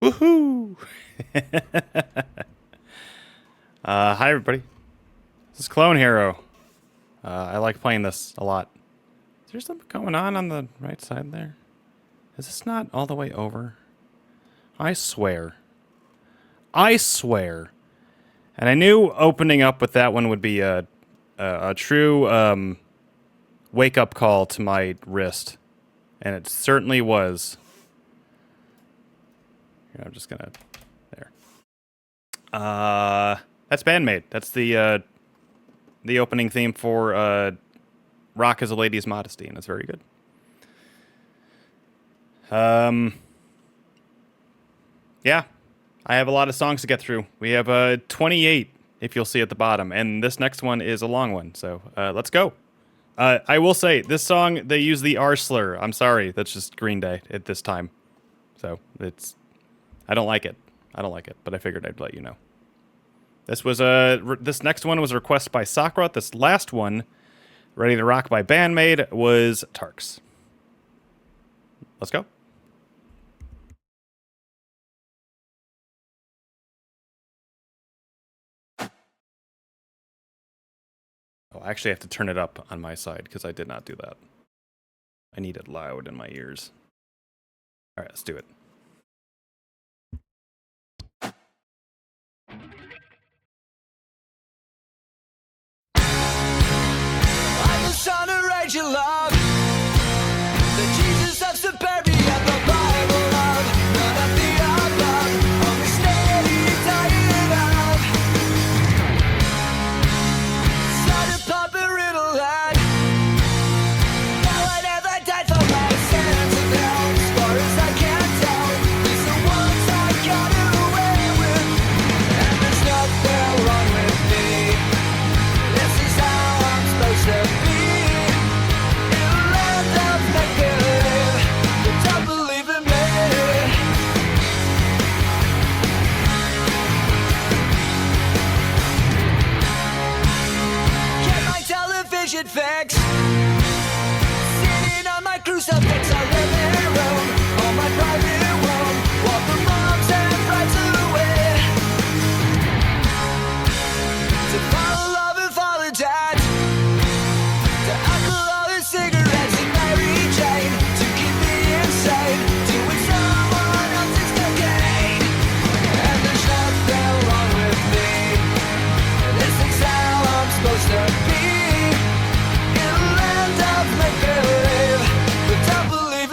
Woohoo! Hi everybody. This is Clone Hero. I like playing this a lot. Is there something going on the right side there? Is this not all the way over? I swear. I swear. And I knew opening up with that one would be a true wake-up call to my wrist. And it certainly was. Here, I'm just gonna... There. That's Bandmate. That's the opening theme for Rock is a Lady's Modesty, and it's very good. Yeah. I have a lot of songs to get through. We have 28, if you'll see at the bottom, and this next one is a long one, so let's go. I will say, this song, they use the R slur. I'm sorry, that's just Green Day at this time. So, it's... I don't like it. I don't like it, but I figured I'd let you know. This was this next one was a request by Sakura. This last one, Ready to Rock by Bandmate, was Tarks. Let's go. Oh, I actually have to turn it up on my side because I did not do that. I need it loud in my ears. All right, let's do it. I'm the son of raging love. The Jesus of suburbia, the Bible love. None of the above. Only steady tired of. Started popping riddle lad. Now I never died for my sins and now, as far as I can tell, these are ones I got away with. And there's nothing wrong with me. This is how I'm supposed to be. In a land of make-believe, but don't believe in me. Get my television fixed. Sitting on my crucifix, I live in Rome. On my private room, walk the moms and friends away. To follow love and follow dad. To alcohol and cigarettes and Mary Jane. To keep me insane. Doing someone else's cocaine. And there's nothing wrong with me. This is how I'm supposed to be. In a land of make-believe, but don't believe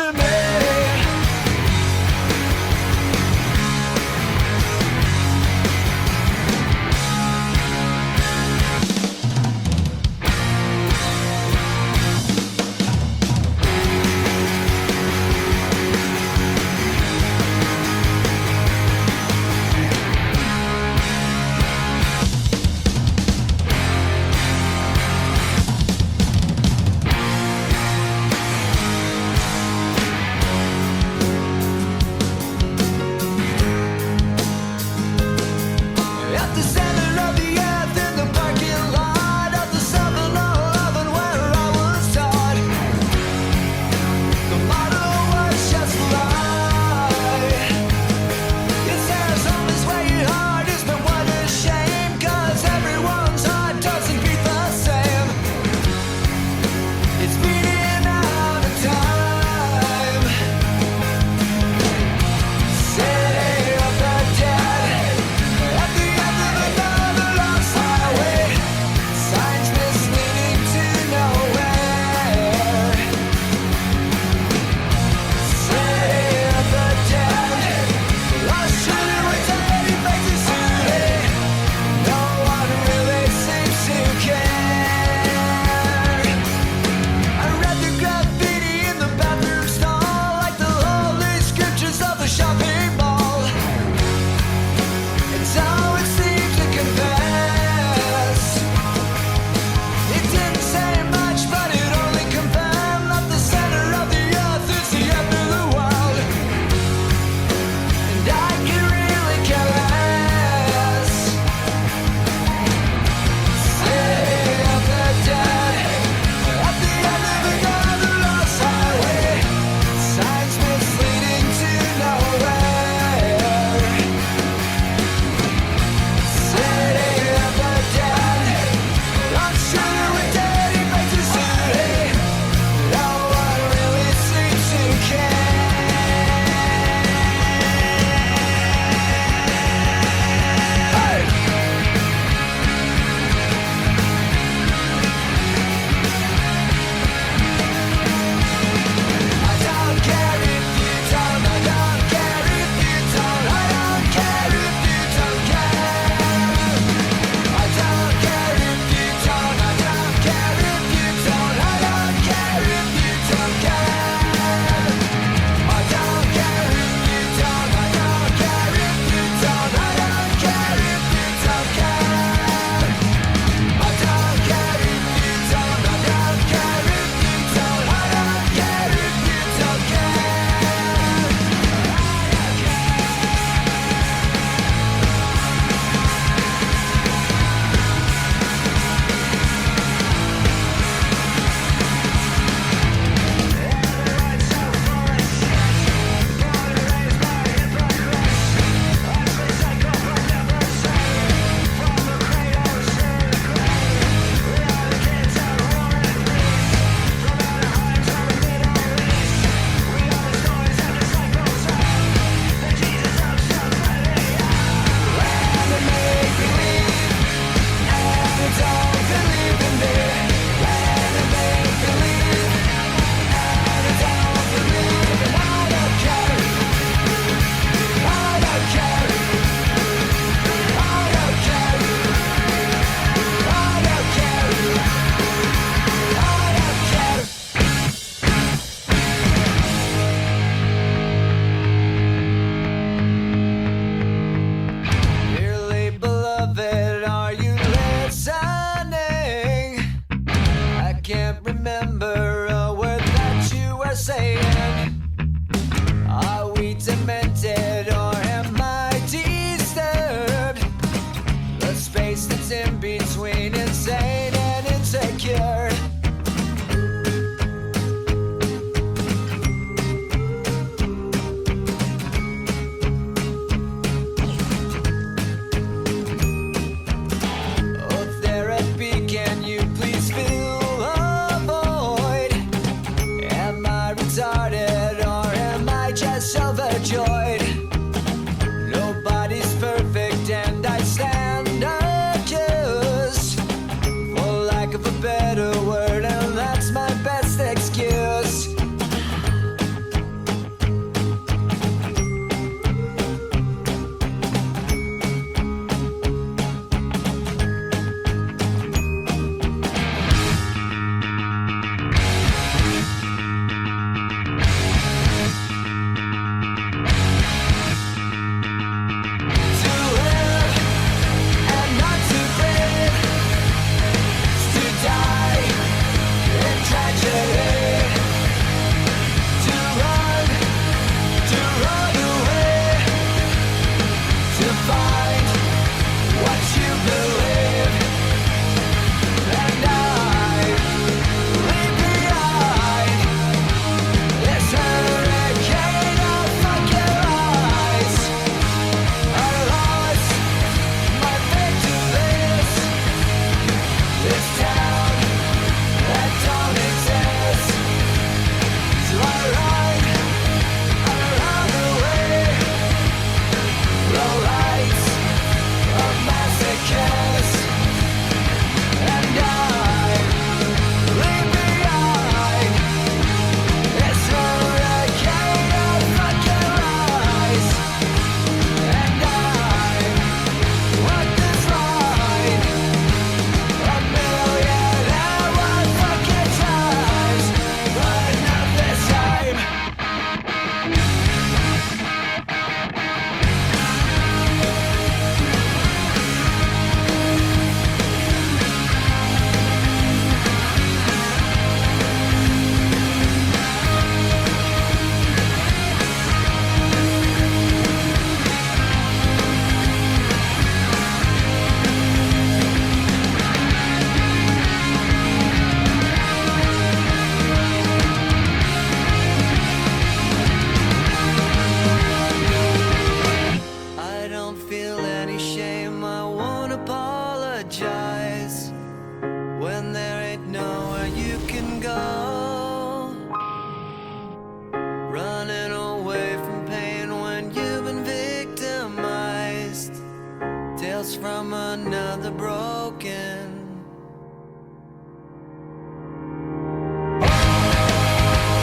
glass from another broken.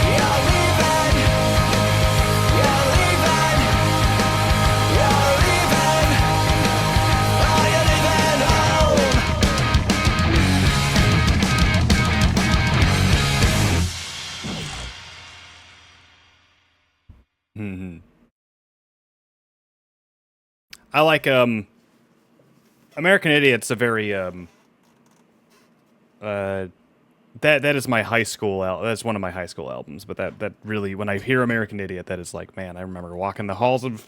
You're leaving. You're leaving. You're leaving. Oh, you're leaving home. Hmm. I like American Idiot's a very that is my high school that's one of my high school albums, but that really, when I hear American Idiot, that is like, man, I remember walking the halls of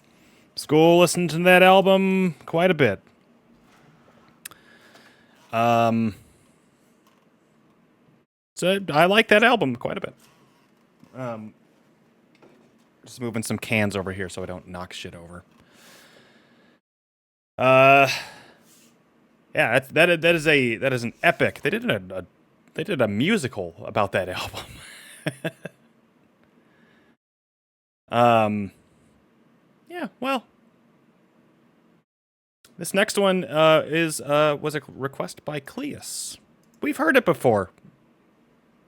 school listening to that album quite a bit. So I like that album quite a bit. Just moving some cans over here so I don't knock shit over. Yeah, that is an epic. They did a musical about that album. Yeah, well, this next one was a request by Cleus. We've heard it before.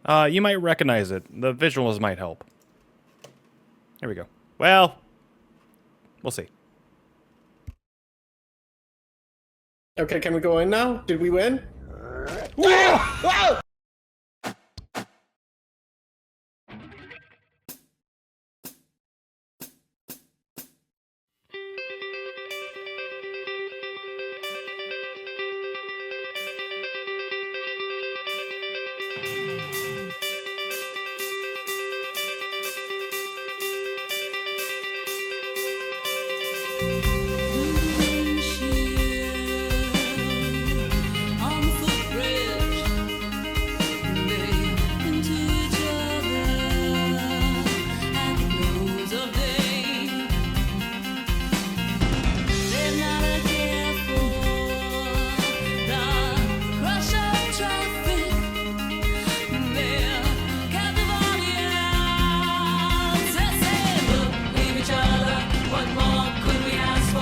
You might recognize it. The visuals might help. Here we go. Well, we'll see. Okay, can we go in now? Did we win? On the footbridge, they into each other at the close of day. They're not a care for the crush of traffic. They're captive audience. They say, look, leave each other. What more could we ask for?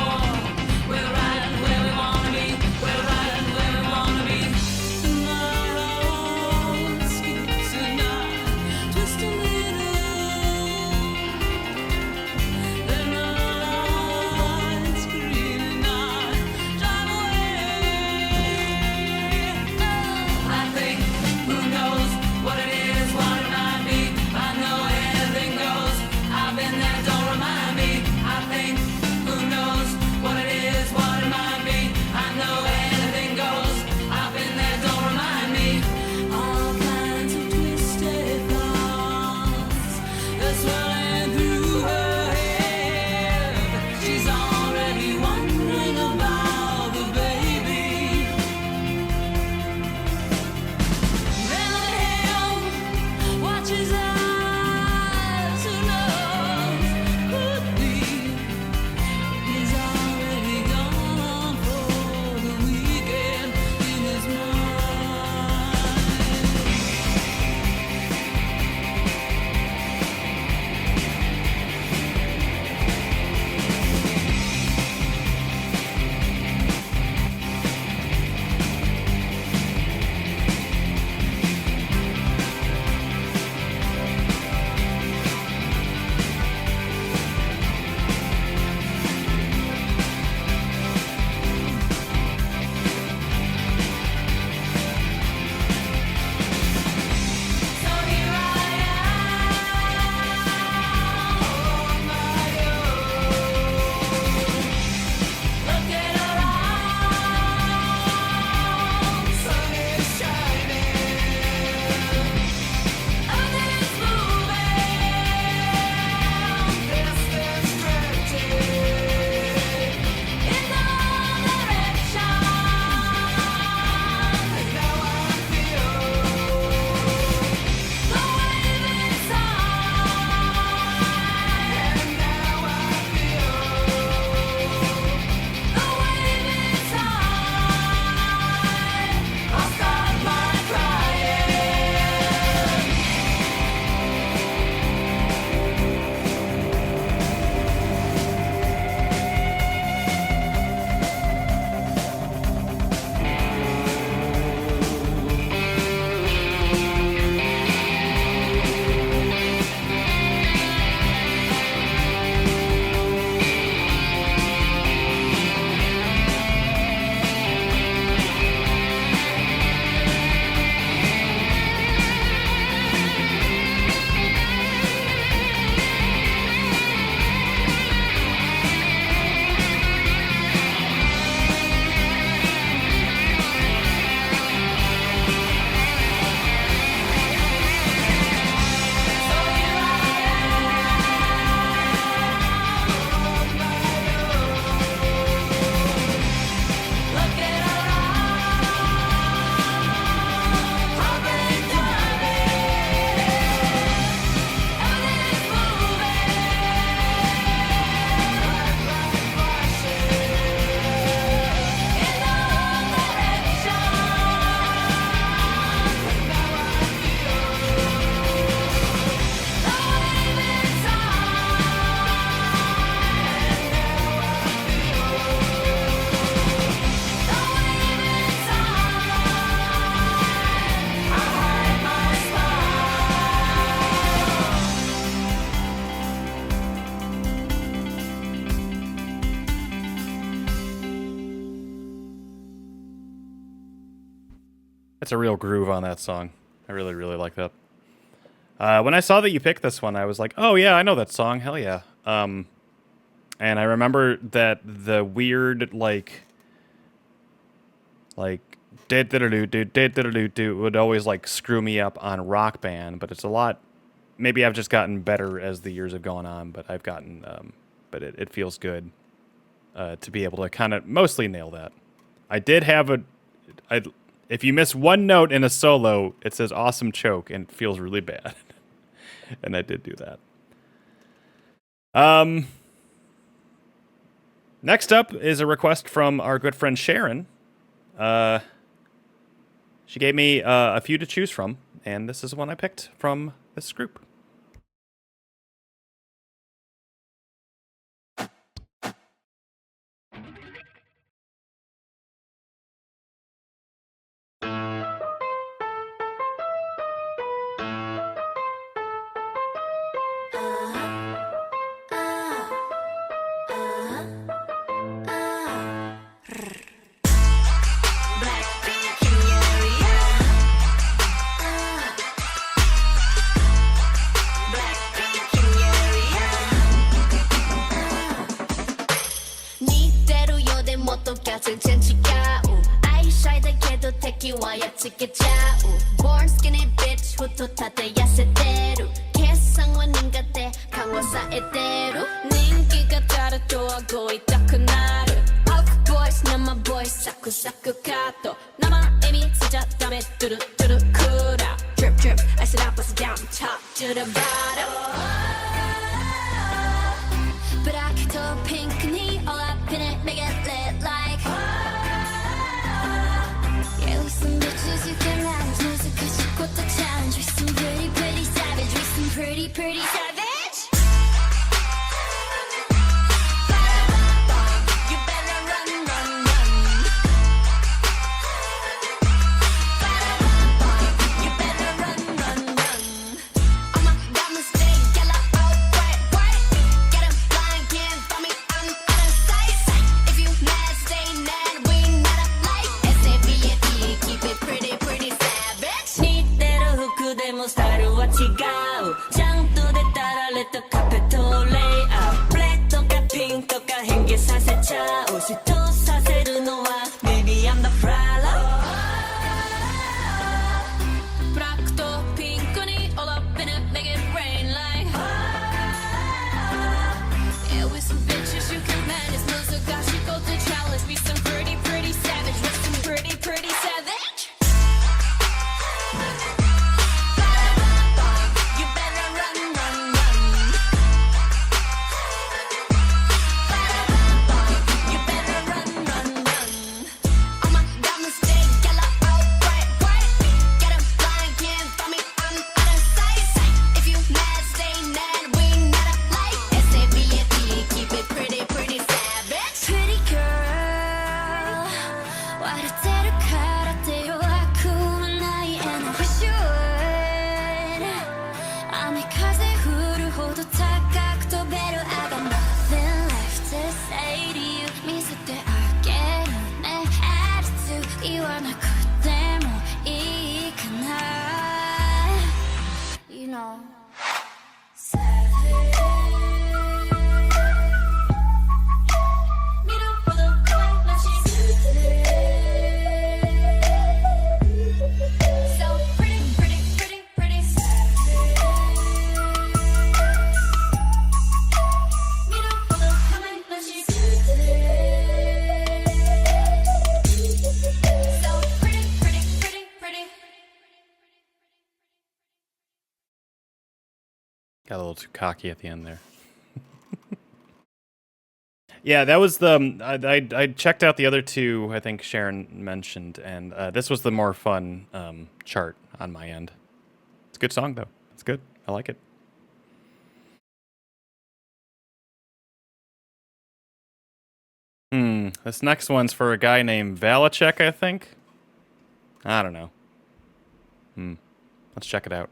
It's a real groove on that song. I really, really like that. When I saw that you picked this one, I was like, oh yeah, I know that song. Hell yeah. And I remember that the weird like would always like screw me up on Rock Band, but it's a lot. Maybe I've just gotten better as the years have gone on, but I've gotten, but it feels good to be able to kind of mostly nail that. I did have if you miss one note in a solo, it says awesome choke, and it feels really bad. And I did do that. Next up is a request from our good friend Sharon. She gave me a few to choose from, and this is one I picked from this group. Born skinny bitch ふと立て痩せてる決算は苦手緩和されてる人気がたるとはごいたくなるパフボイス生ボイスサクサクカット生意味しちゃダメトゥルトゥルクーラー Drip drip I sit up I sit down top to the bottom ブラックとピンクに all up in it make it lit like Yeah we some bitches you can manage難しいこと challenge we some pretty pretty savage we some pretty pretty savage You better run run run You better run run run All my diamonds stay yellow all bright bright Get 'em blind can't find me I'm out of sight If you mad stay mad we not alike SABAD keep it pretty pretty savage 似てる服でもスタイルは違うちゃんと出たらレッドカーペットレイアウトブレッドかピンとか変化させちゃう嫉妬させるのは Maybe I'm the problem ブラックとピンクに All up in it make it rain like Yeah with some bitches you can manage 難しいこと challenge We some pretty pretty savage We some pretty pretty savage You better run run run You better run run run All my diamonds stay yellow all bright bright Get 'em blind can't find me I'm out of sight If you mad stay mad we not alike SABAD keep it pretty pretty savage Pretty girl 割れてるからって弱くはない And I wish you would 雨風降るほど高く飛べる I got nothing left to say to you 見せてあげるね Attitude 言わなくてもいいかな You know Savage Middle for the coin machine So pretty, pretty, pretty, pretty savage Middle for the coin machine So pretty, pretty, pretty, pretty Got a little too cocky at the end there. Yeah, that was the. I checked out the other two. I think Sharon mentioned, and this was the more fun chart on my end. It's a good song though. It's good. I like it. This next one's for a guy named Valachek, I think. I don't know. Let's check it out.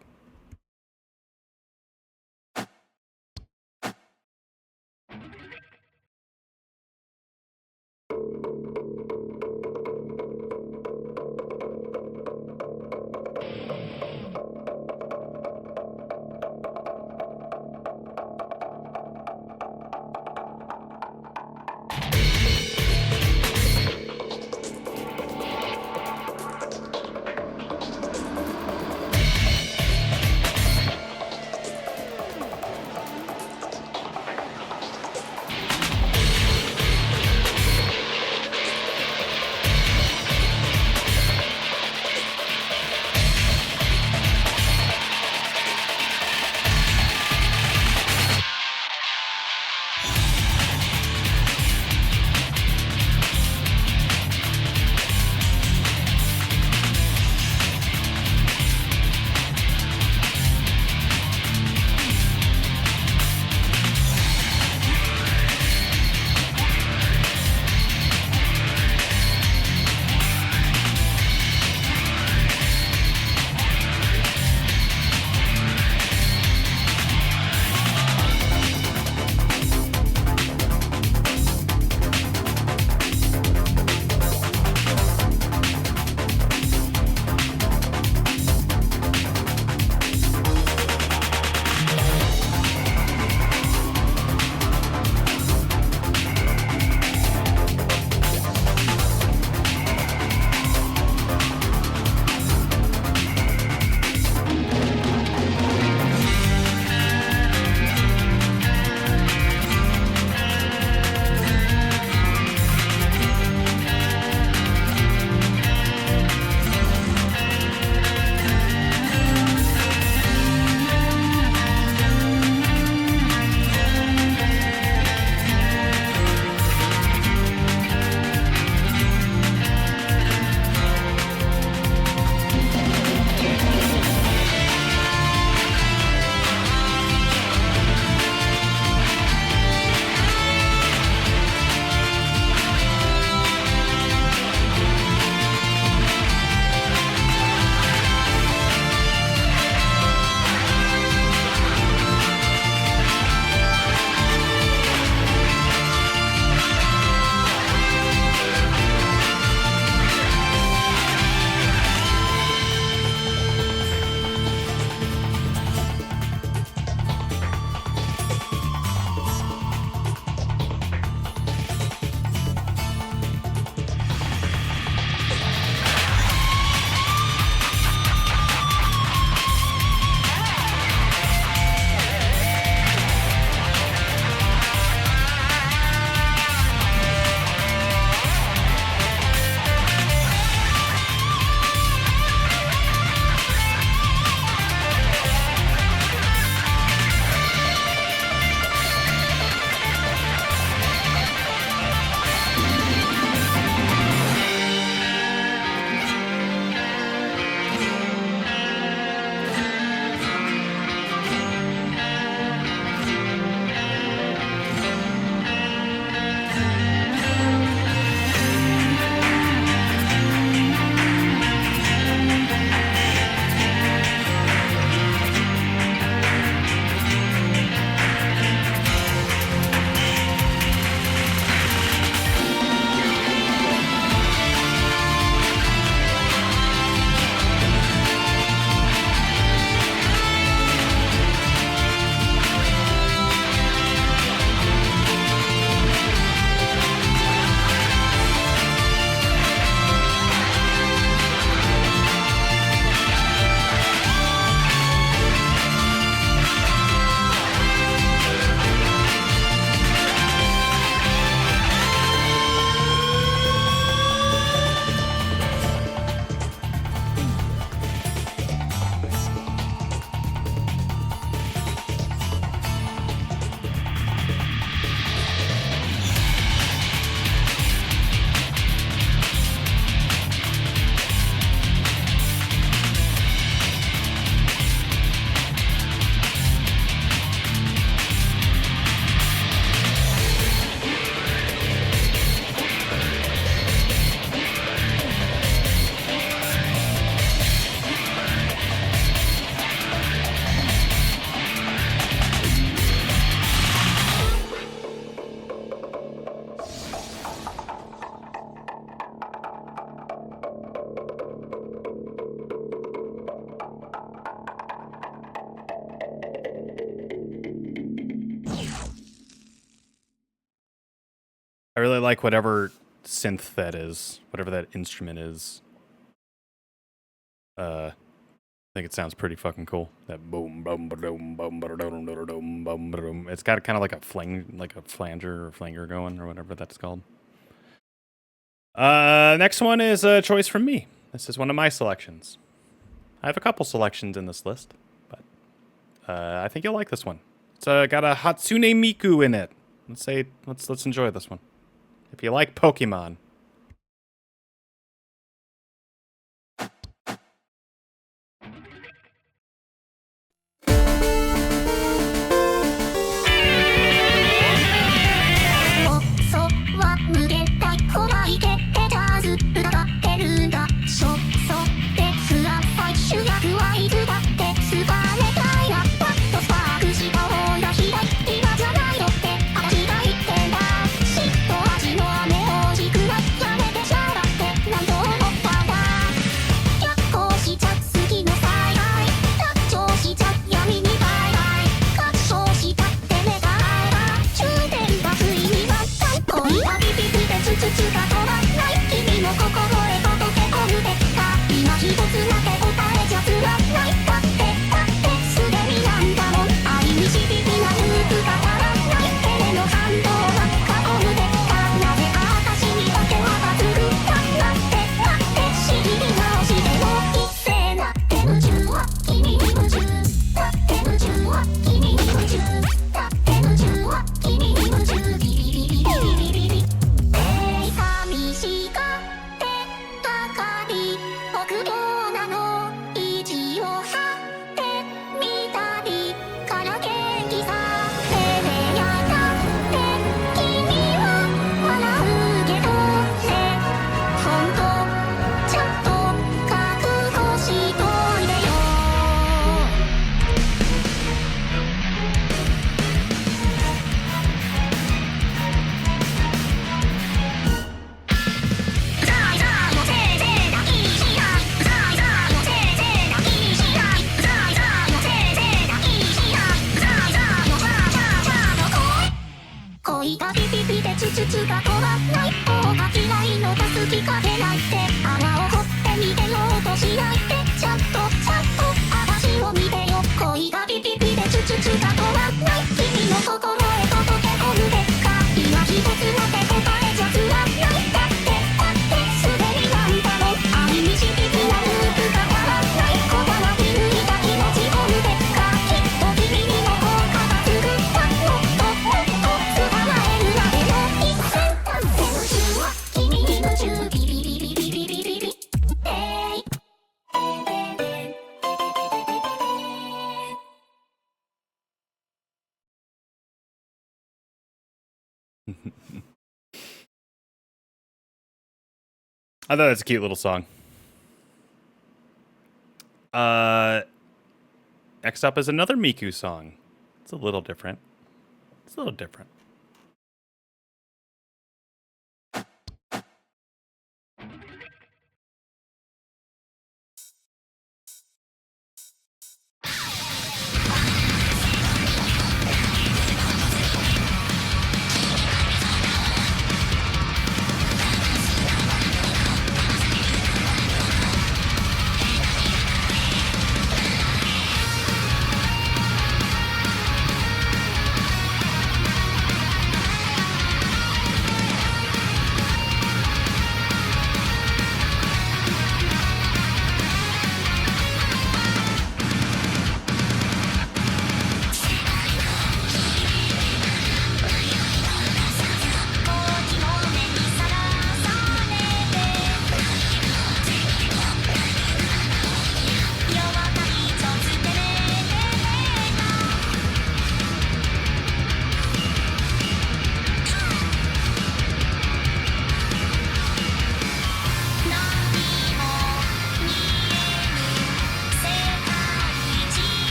really like whatever synth that is, whatever that instrument is. I think it sounds pretty fucking cool. That boom, boom, boom, boom, boom, boom, boom, boom. It's got kind of like a flanger or flanger going, or whatever that's called. Next one is a choice from me. This is one of my selections. I have a couple selections in this list, but I think you'll like this one. It's got a Hatsune Miku in it. Let's enjoy this one. If you like Pokemon. I thought that's a cute little song. Next up is another Miku song. It's a little different. It's a little different.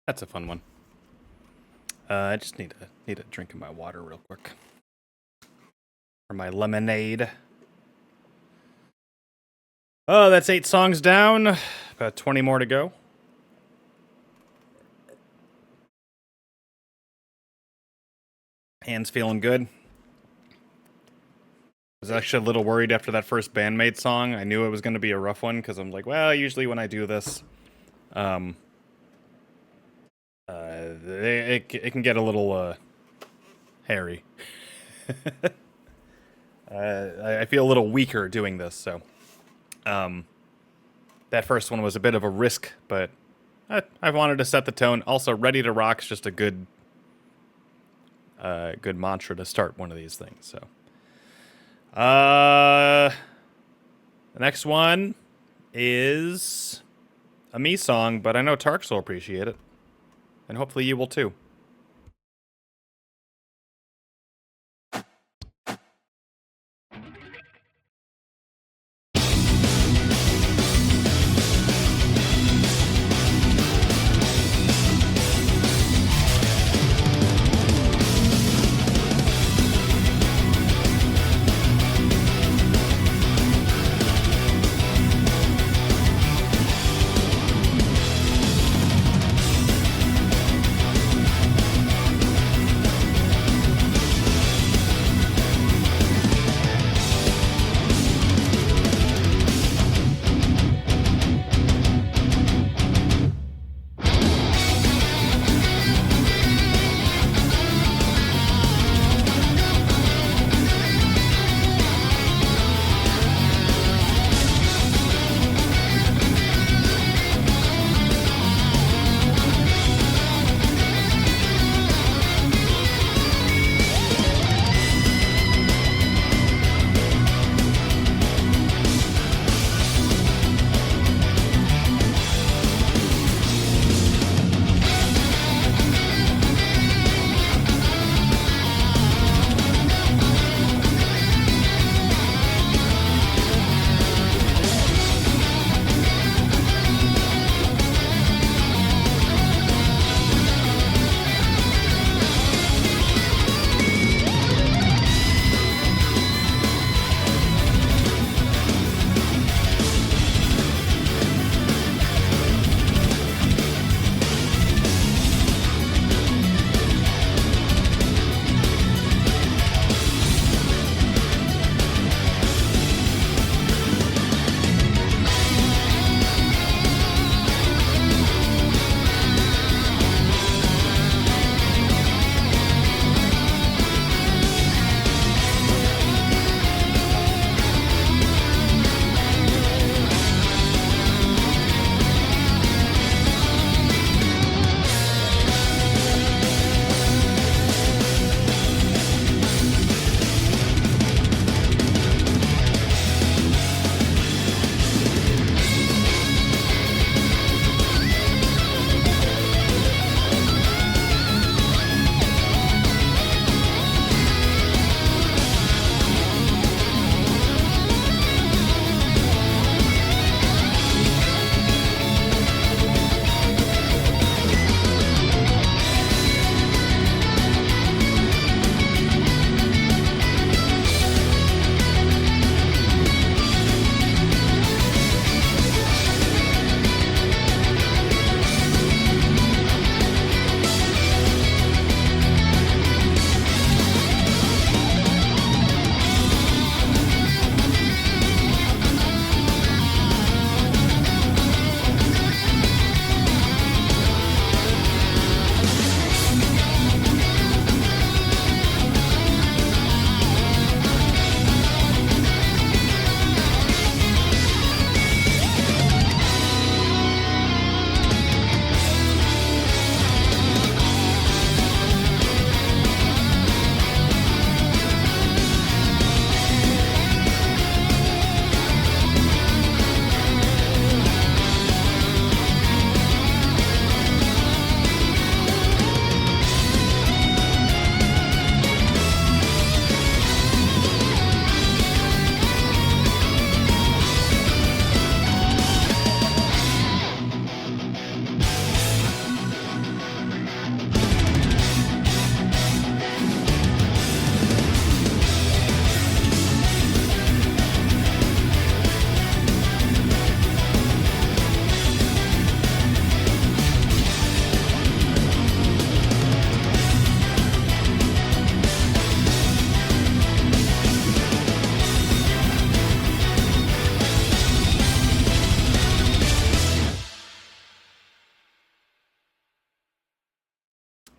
That's a fun one. I just need a drink of my water real quick. Or my lemonade. Oh, that's 8 songs down. About 20 more to go. Hands feeling good. I was actually a little worried after that first Bandmate song. I knew it was going to be a rough one because I'm like, well, usually when I do this, it can get a little hairy. I feel a little weaker doing this, so that first one was a bit of a risk, but I wanted to set the tone. Also, Ready to Rock's just a good mantra to start one of these things. So, the next one is a me song, but I know Tarks will appreciate it, and hopefully you will too.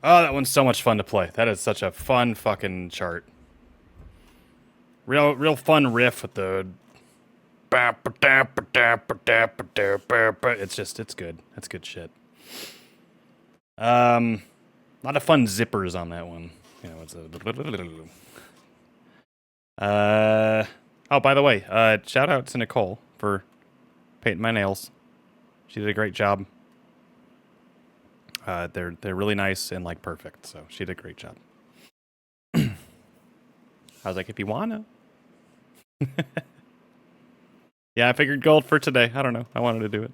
Oh, that one's so much fun to play. That is such a fun fucking chart. Real fun riff with the. It's good. That's good shit. A lot of fun zippers on that one. You know, it's a. Oh, by the way, shout out to Nicole for painting my nails. She did a great job. They're really nice and like perfect, so she did a great job. I was like, if you wanna. Yeah, I figured gold for today. I don't know. I wanted to do it.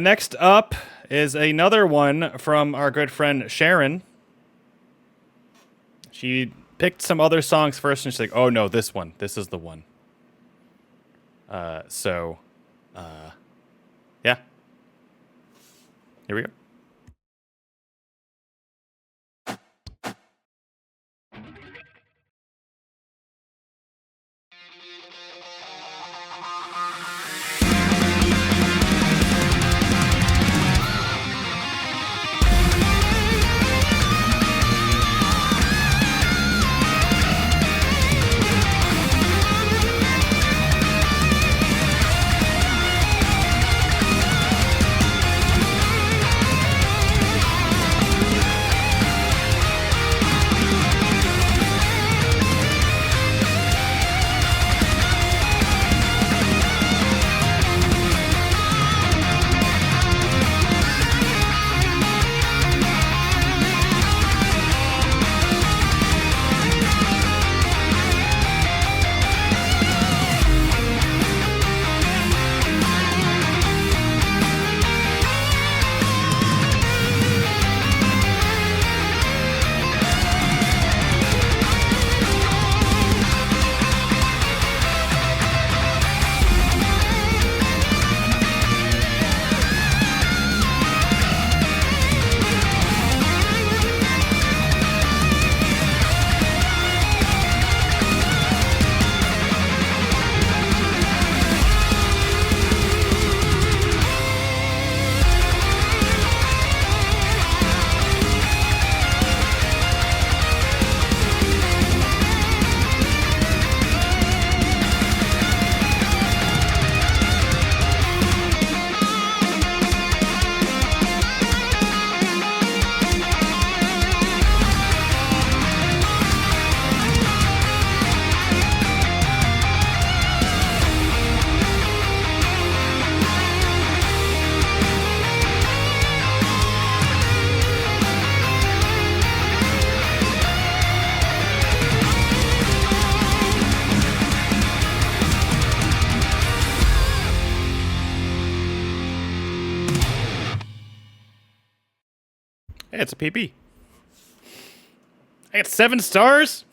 Next up is another one from our good friend Sharon. She picked some other songs first, and she's like, "Oh no, this one. This is the one." Yeah. Here we go. Hey, it's a PB. I got 7 stars.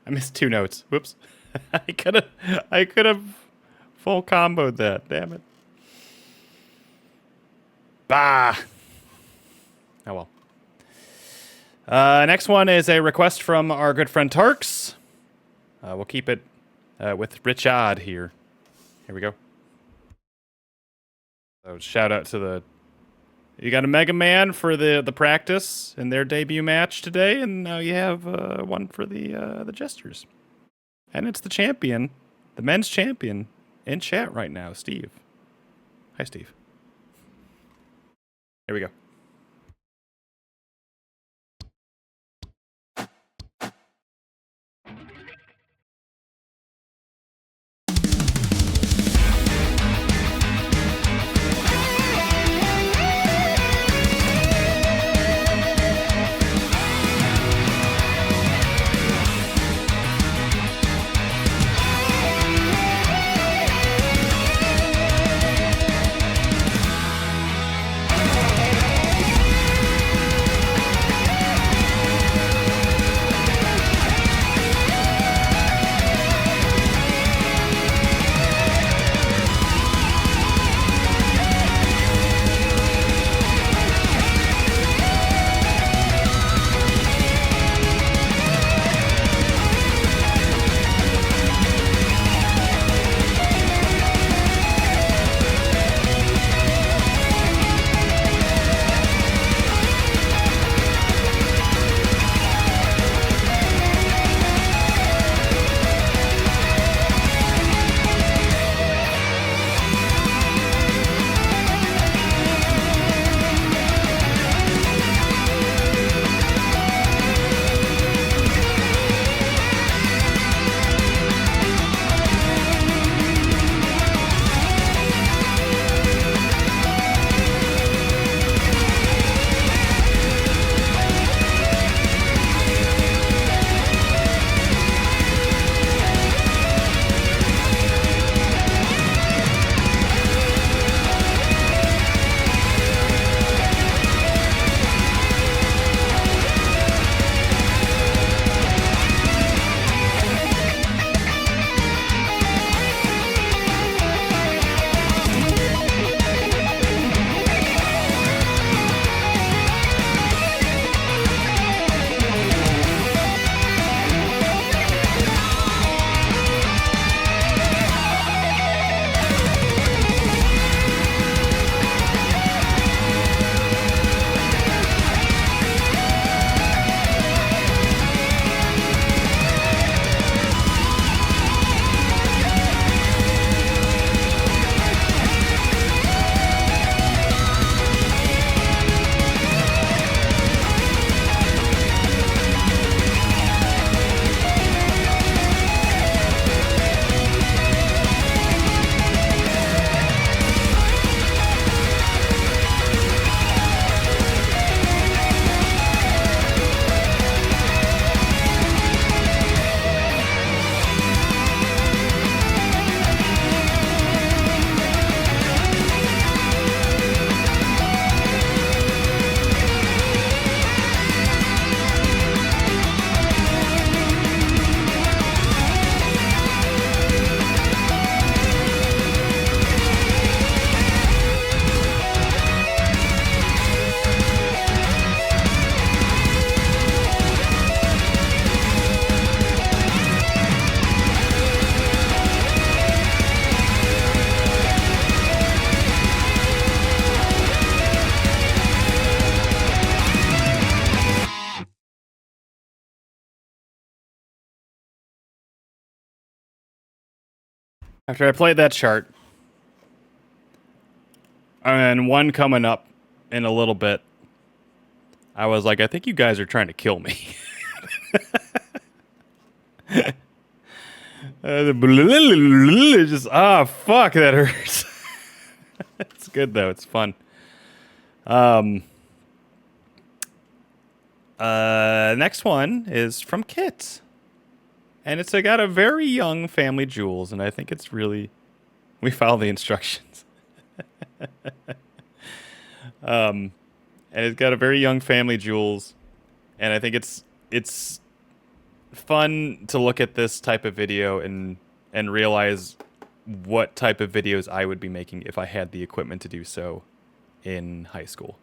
I missed 2 notes. Whoops. I could have full comboed that. Damn it. Bah. Oh well. Next one is a request from our good friend Tarks. We'll keep it with Richard here. Here we go. So shout out to the. You got a Mega Man for the practice in their debut match today, and now you have one for the Jesters. And it's the champion, the men's champion, in chat right now, Steve. Hi, Steve. Here we go. After I played that chart, and one coming up in a little bit, I was like, I think you guys are trying to kill me. Just fuck, that hurts. It's good though. It's fun. Next one is from Kit, and it's got a very young family jewels, and I think it's really, we follow the instructions. And it's got a very young family jewels, and I think it's fun to look at this type of video and realize what type of videos I would be making if I had the equipment to do so in high school.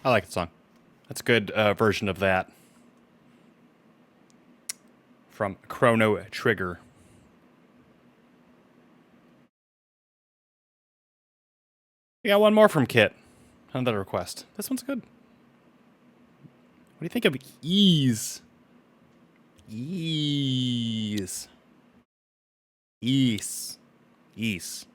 I like the song. That's a good version of that from Chrono Trigger. We got one more from Kit. Another request. This one's good. What do you think of ease? Ease. Ease. Ease.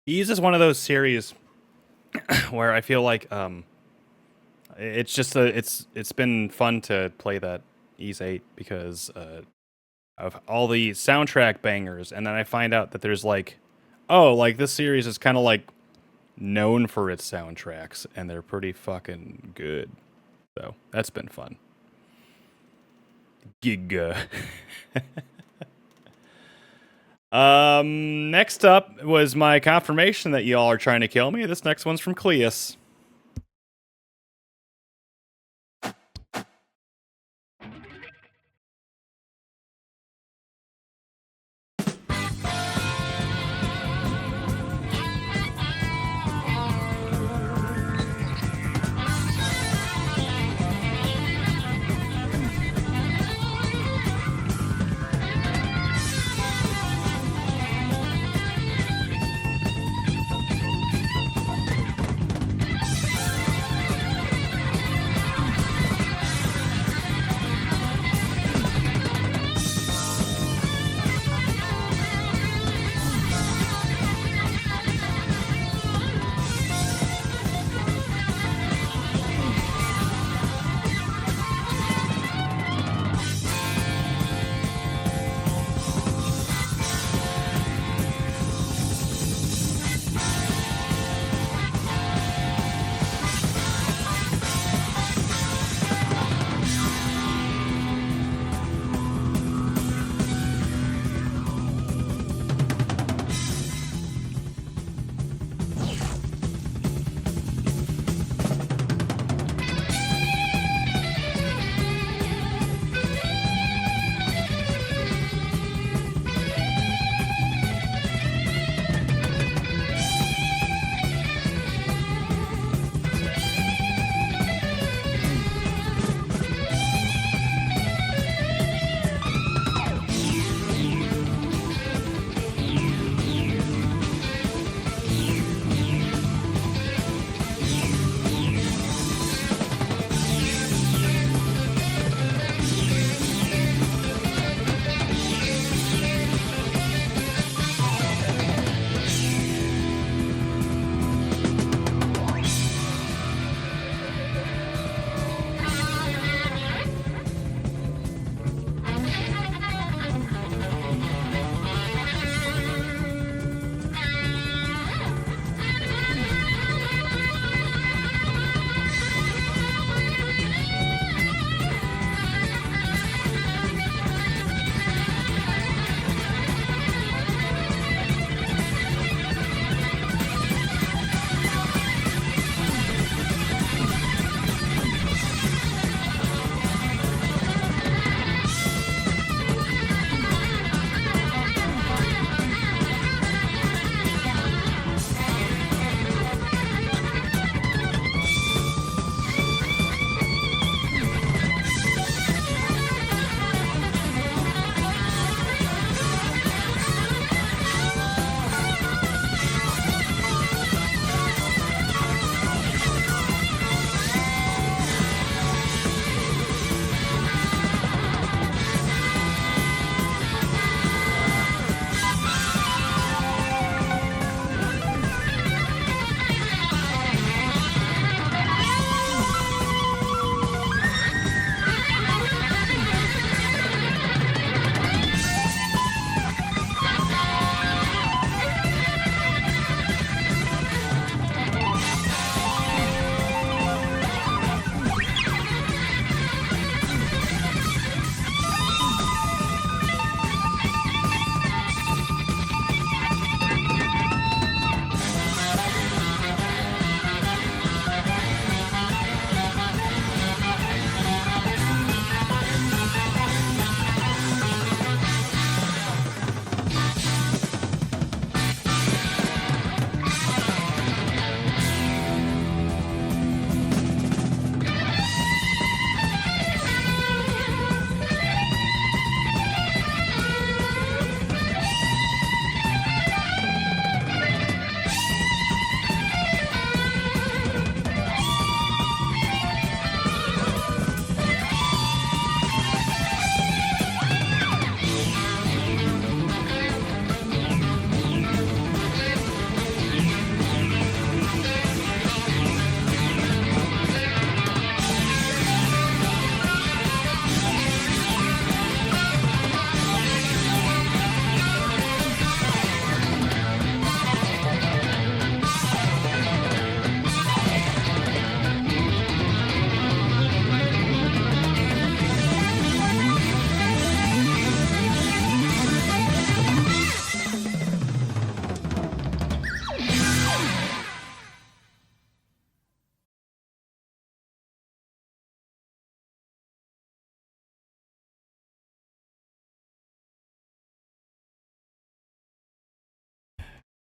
Ease is one of those series where I feel like it's just it's been fun to play that Ease 8 because of all the soundtrack bangers, and then I find out that there's like, oh, like this series is kind of like known for its soundtracks, and they're pretty fucking good. So that's been fun. Giga. Next up was my confirmation that y'all are trying to kill me. This next one's from Cleus.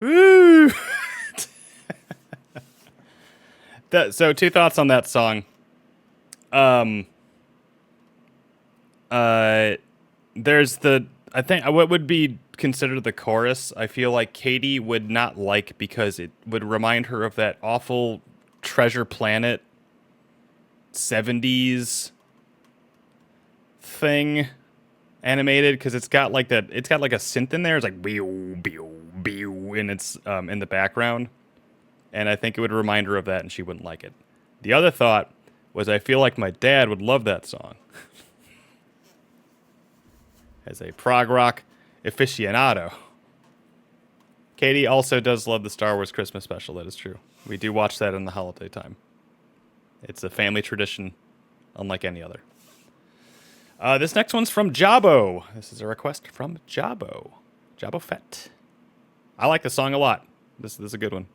Woo! So two thoughts on that song. There's I think what would be considered the chorus. I feel like Katie would not like because it would remind her of that awful Treasure Planet 70s thing animated, because it's got like a synth in there. It's like beow, beow, beow, and it's in the background. And I think it would remind her of that, and she wouldn't like it. The other thought was I feel like my dad would love that song. As a prog rock aficionado. Katie also does love the Star Wars Christmas special, that is true. We do watch that in the holiday time. It's a family tradition, unlike any other. This next one's from Jabo. This is a request from Jabo. Jabo Fett. I like the song a lot. This is a good one.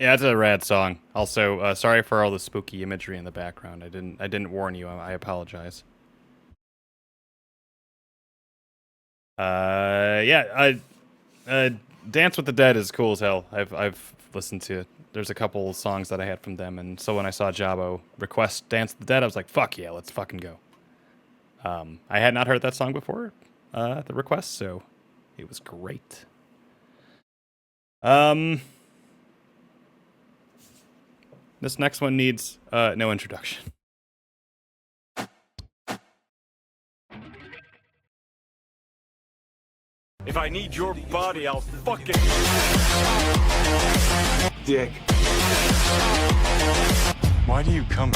Yeah, it's a rad song. Also, sorry for all the spooky imagery in the background. I didn't warn you. I apologize. Yeah, Dance with the Dead is cool as hell. I've listened to it. There's a couple songs that I had from them, and so when I saw Jabo request Dance with the Dead, I was like, fuck yeah, let's fucking go. I had not heard that song before, the request, so it was great. This next one needs no introduction. If I need your body, I'll fucking dick. Why do you come?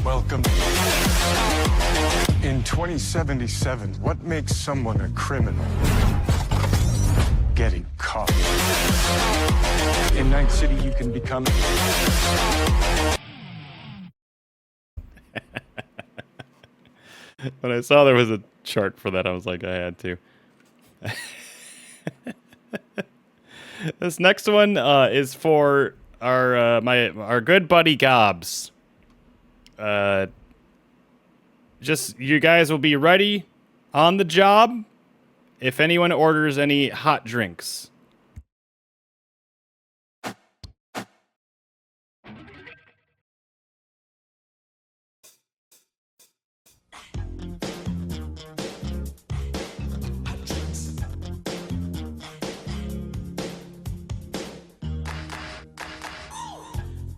Welcome. In 2077, what makes someone a criminal? Getting caught. In Night City, you can become. When I saw there was a chart for that, I was like, I had to. This next one is for our our good buddy Gobs. Just you guys will be ready on the job if anyone orders any hot drinks.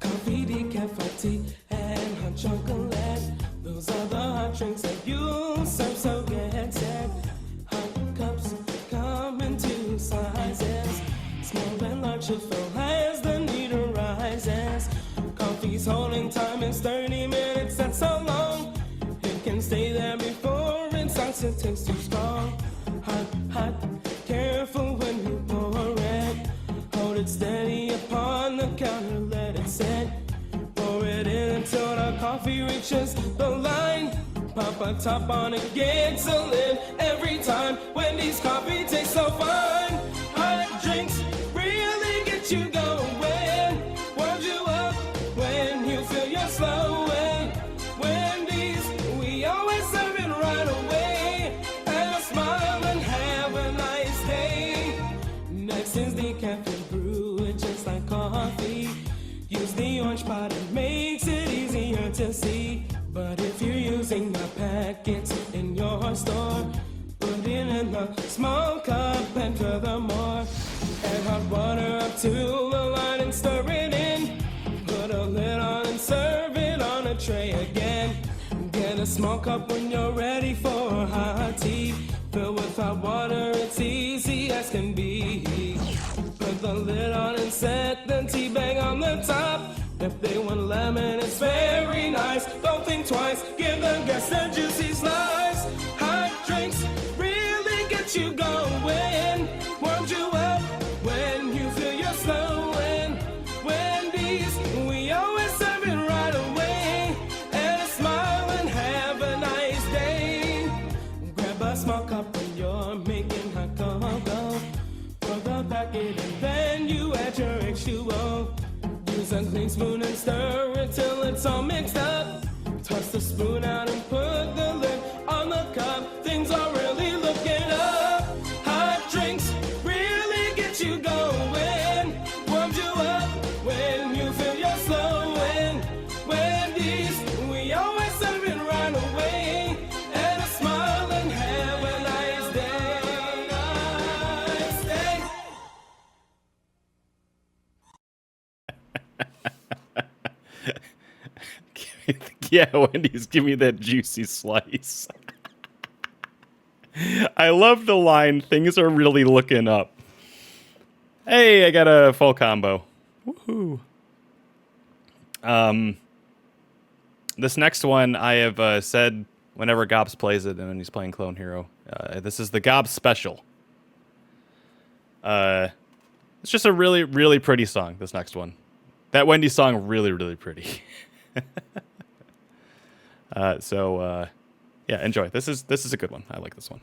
Coffee, decaf, tea, and hot chocolate. Those are the hot drinks that you serve, so get set. Hot cups come in two sizes. Small and large should fill as the need arises. Coffee's holding time is 30 minutes, that's so long. It can stay there before it starts to taste too strong. Hot, hot, careful when you pour it. Hold it steady upon the counter, let it set. Pour it in until the coffee reaches the line. Pop a top on it, gets a lid every time. Wendy's coffee tastes so fine. Hot drinks really get you going. Warm you up when you feel you're slowing. Wendy's, we always serve it right away. And a smile and have a nice day. Next is the cafe brew, it just like coffee. Use the orange pot, it makes it easier to see. But if you're using the packets in your store, put it in the small cup and furthermore, add hot water up to the line and stir it in. Put a lid on and serve it on a tray again. Get a small cup when you're ready for hot tea. Fill with hot water, it's easy as can be. Put the lid on and set the tea bag on the top. If they want lemon, it's very nice. Don't think twice, give the guests a juicy slice. Hot drinks really get you going. Warms you up when you feel you're slowing. Wendy's, we always serve it right away. And a smile and have a nice day. Grab a small cup when you're making hot cocoa. Pour the packet and then you add your H2O. Use a clean spoon and stir it till it's all mixed up. Toss the spoon out and put the lid on the cup. Things are really looking up. Hot drinks really get you going. Warms you up when you feel you're slowing. Wendy's, we always serve it right away. And a smile and have a nice day. Nice day. Yeah, Wendy's, give me that juicy slice. I love the line, things are really looking up. Hey, I got a full combo. Woohoo. This next one I have said whenever Gobs plays it and when he's playing Clone Hero. This is the Gobs special. It's just a really, really pretty song, this next one. That Wendy song, really, really pretty. Yeah, enjoy. This is a good one. I like this one.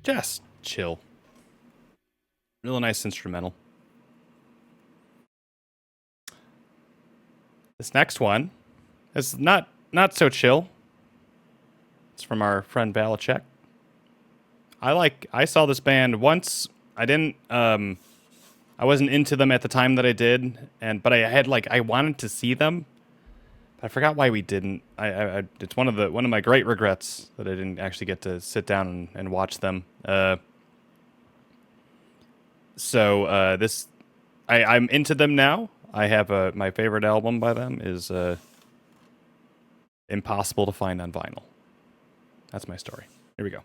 Just chill. Real nice instrumental. This next one is not so chill. It's from our friend Balachek. I saw this band once. I wasn't into them at the time that I did, but I wanted to see them. I forgot why we didn't. It's one of my great regrets that I didn't actually get to sit down and watch them. I'm into them now. I have my favorite album by them is Impossible to Find on Vinyl. That's my story. Here we go.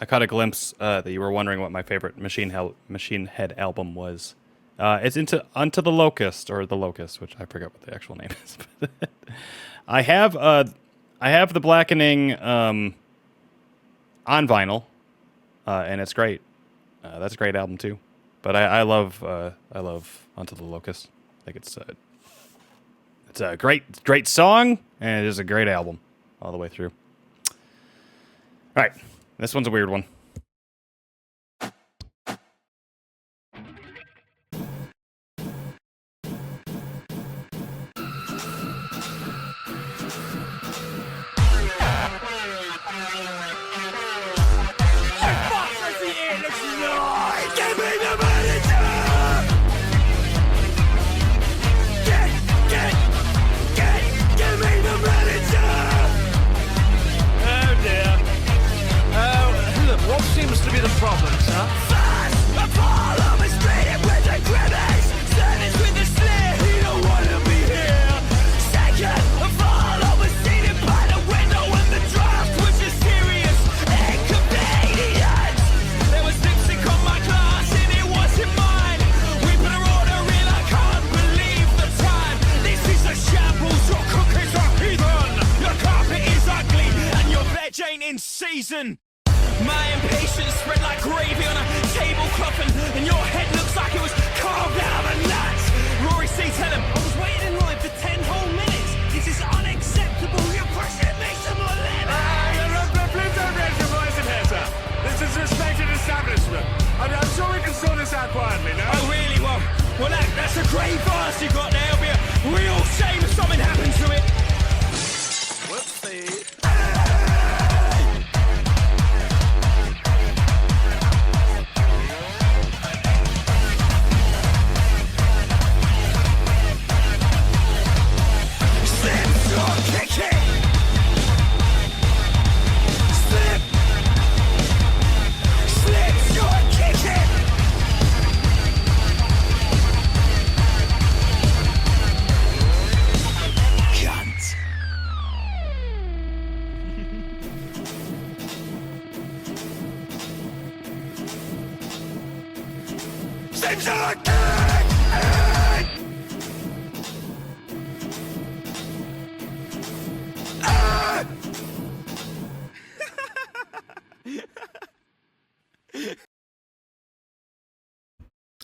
I caught a glimpse that you were wondering what my favorite Machine Head album was. It's Unto the Locust, or The Locust, which I forget what the actual name is. I have the Blackening on vinyl, and it's great. That's a great album too. But I love Unto the Locust. I think it's a great song, and it is a great album all the way through. All right, this one's a weird one. What seems to be the problem, sir? There was lipstick on my glass and it wasn't mine. We put an order in, I can't believe the time. This is a shambles, your cookies are heathen. Your carpet is ugly and your veg ain't in season. My impatience spread like gravy on a tablecloth, and your head looks like it was carved out of a nut. Rory C, tell him, I was waiting in line for 10 whole minutes. This is unacceptable. You're pushing me to my limit. Please don't raise your voice in here, sir. This is a respected establishment. I'm sure we can sort this out quietly, no? Oh, really? Well, that's a great verse you got there. It'll be a real shame if something happened to it. Whoopsie.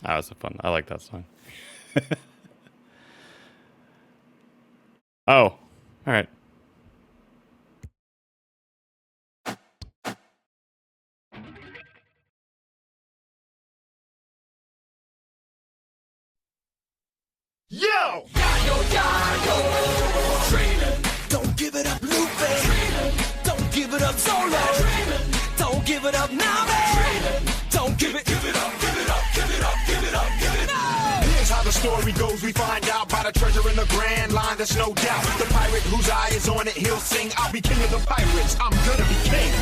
That was fun. I like that song. Oh, all right. Yo! Don't give it up, Lupe. Don't give it up, Solo. Don't give it up, Nami. Don't give it up, give it up, give it up, give it up, give it up. Here's how the story goes. We find out about a treasure in the Grand Line. There's no doubt. The pirate whose eye is on it, he'll sing. I'll be king of the pirates. I'm gonna be king.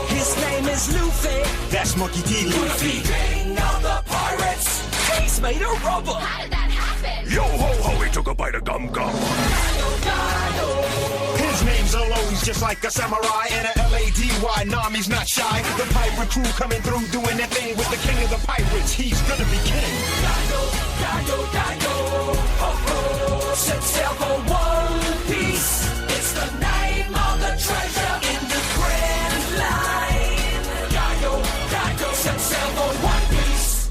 His name is Luffy. That's Monkey D. Luffy. King of the pirates. He's made a rubber. How did that happen? Yo ho ho, he took a bite of gum gum. His name's alone, he's just like a samurai and a Lady. Nami's not shy. The pirate crew coming through doing their thing with the king of the pirates. He's gonna be king. Set sail for One Piece. It's the name of the treasure in the Grand Line. Set sail for One Piece.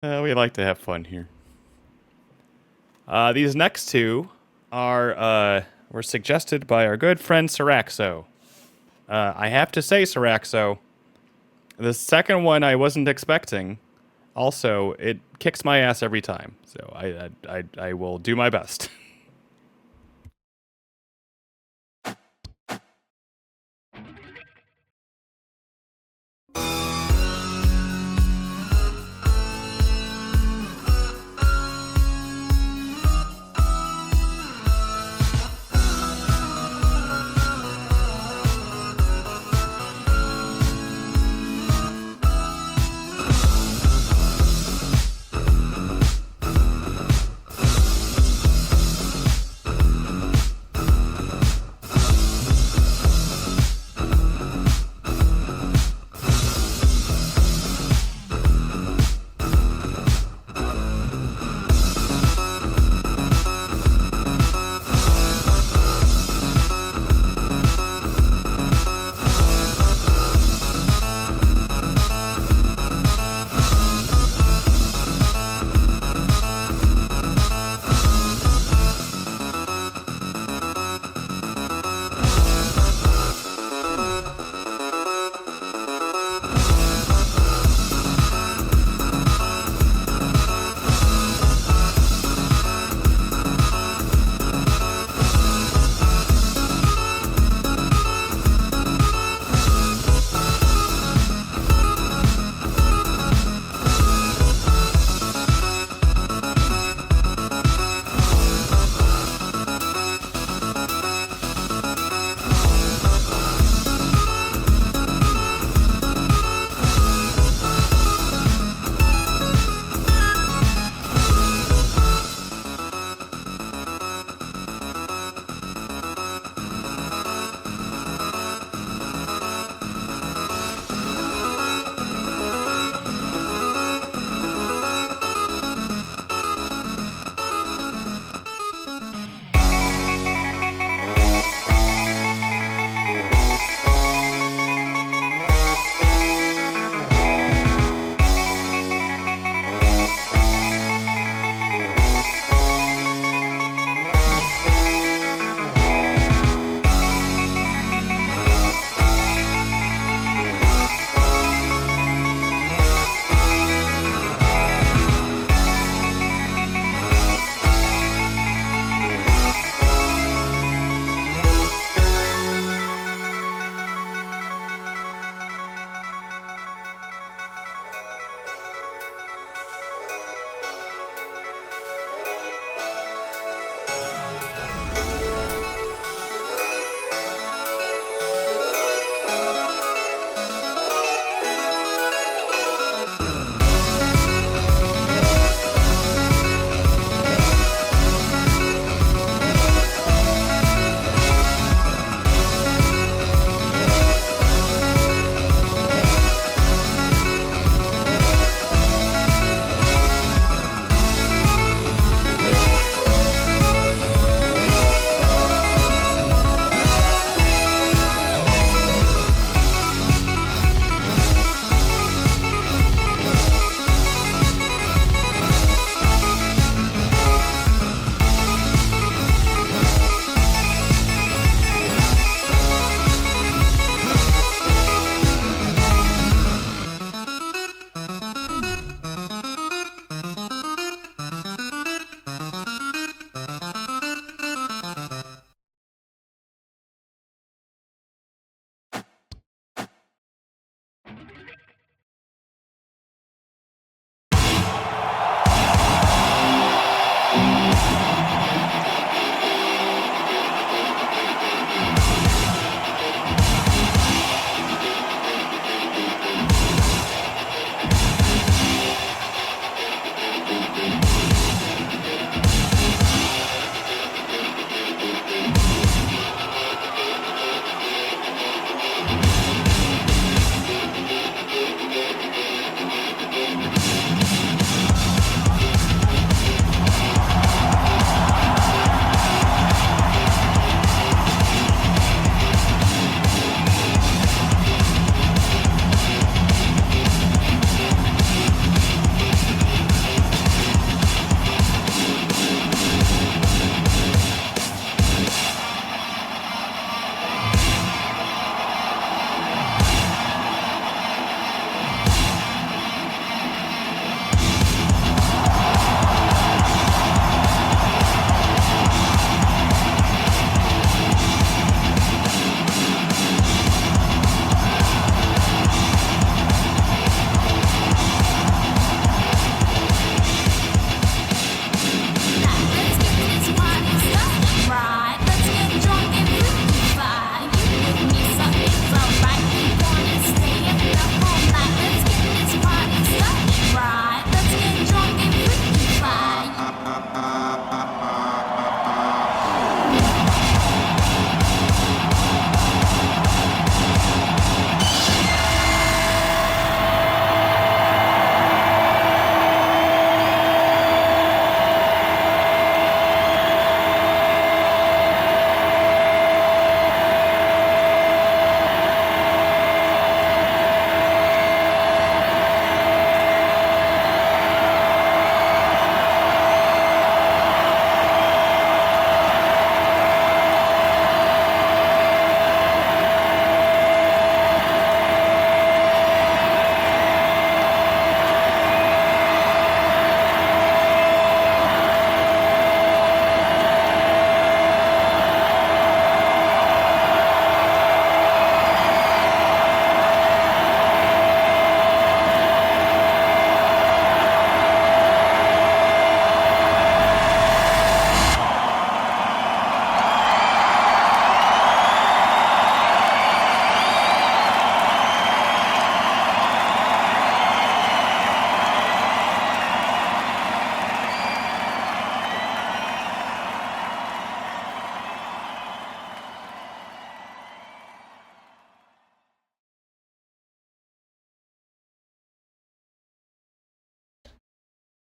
We like to have fun here. These next two were suggested by our good friend Siraxo. I have to say, Siraxo, the second one I wasn't expecting. Also, it kicks my ass every time, so I will do my best.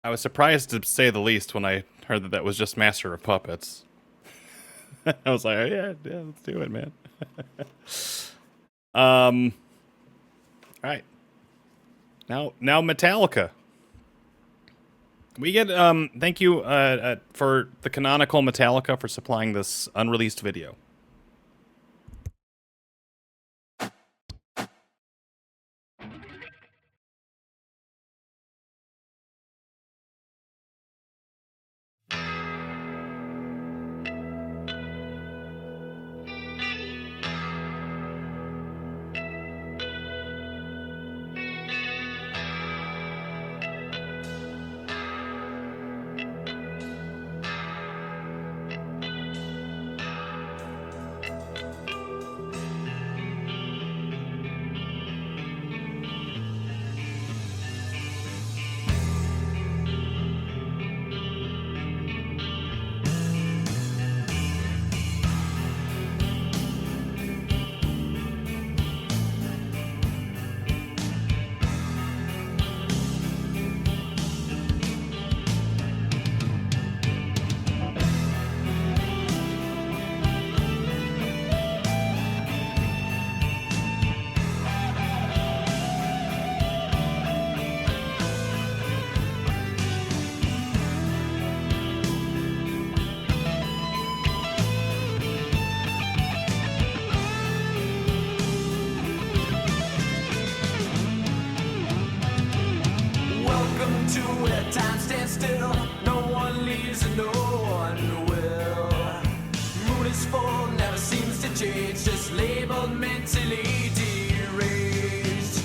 I was surprised to say the least when I heard that that was just Master of Puppets. I was like, oh, yeah, let's do it, man. All right. Now Metallica. We get thank you for the canonical Metallica for supplying this unreleased video. Welcome to where time stands still. No one leaves and no one will. Moon is full, never seems to change. Just labeled mentally deranged.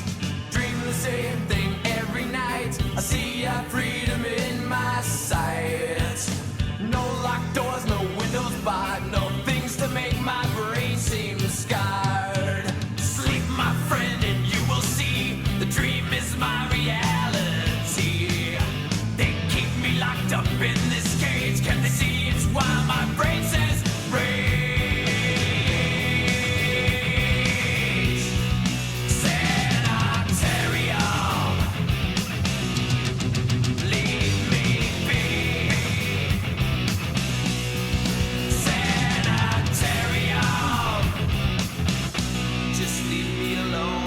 Dream the same thing every night. I see our freedom in my sight. No locked doors, no windows barred. No things to make my brain seem scarred. Sleep, my friend, and you will see the dream is my reality. They keep me locked up in this cage. Can they see it's why my brain says rage? Sanitarium, leave me be. Sanitarium, just leave me alone.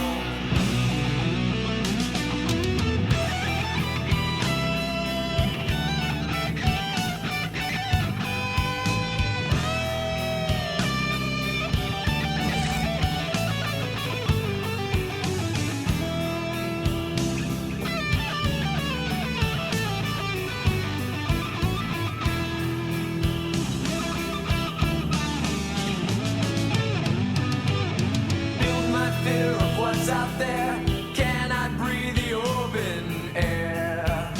Build my fear of what's out there. Can I breathe the open air?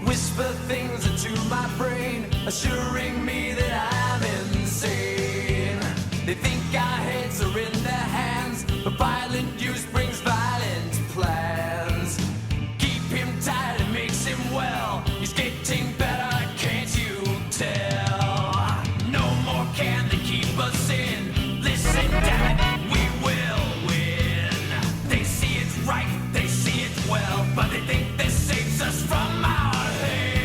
Whisper things into my brain, assuring me that I'm insane. They think our heads are in their hands, but violent use brings violent plans. Keep him tight, it makes him well. He's getting better, can't you tell? No more can they keep us in. Listen, damn it, we will win. They see it's right, they see it well, but they think this saves us from our hate.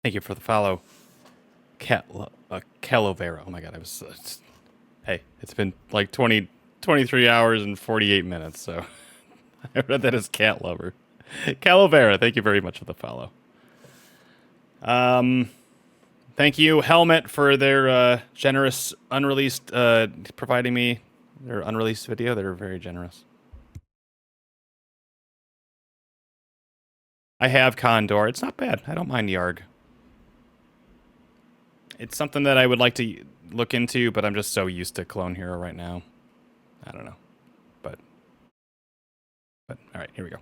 Thank you for the follow. Calovera. Oh my god, I was. Hey, it's been like 23 hours and 48 minutes, so I read that as cat lover. Calovera, thank you very much for the follow. Thank you, Helmet, for their generous unreleased providing me their unreleased video. They're very generous. I have Condor. It's not bad. I don't mind Yarg. It's something that I would like to look into, but I'm just so used to Clone Hero right now. I don't know. But all right, here we go.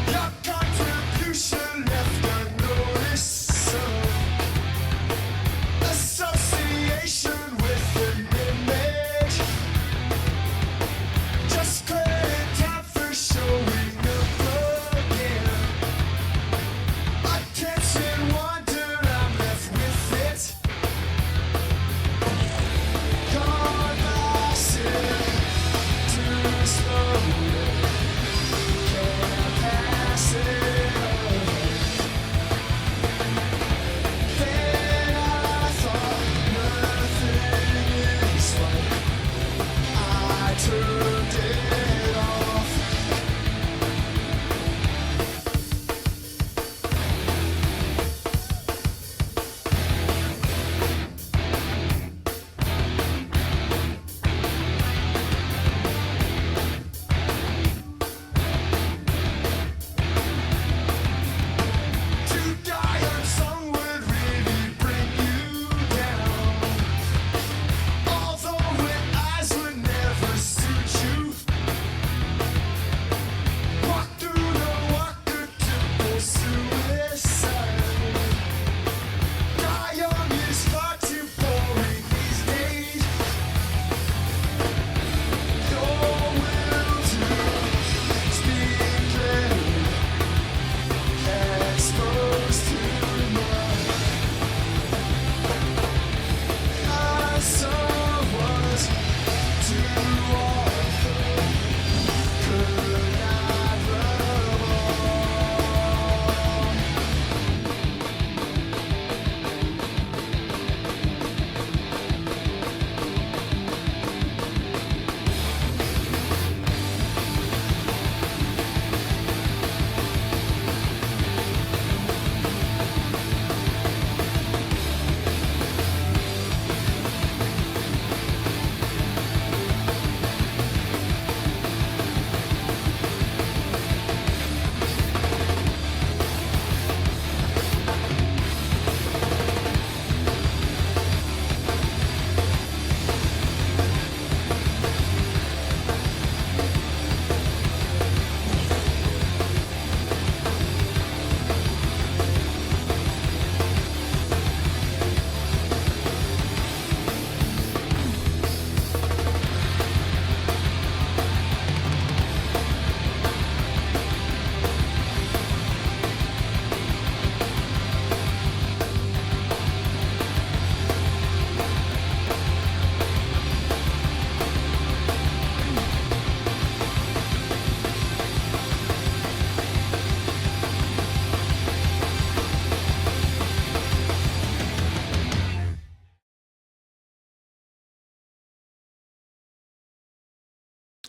Your contribution left unnoticed. Association with an image. Just credit time for showing up again. Attention wandered, I'm left with it. Gone passing too slowly. Can't pass it on. Then I thought nothing is right. I turned it off. To die on song would really bring you down. Although with eyes would never suit you. Walk through the walker to suicide. Die young is far too boring these days. Your will to speak clearly. Exposed to much. I saw was too often. Could not love all.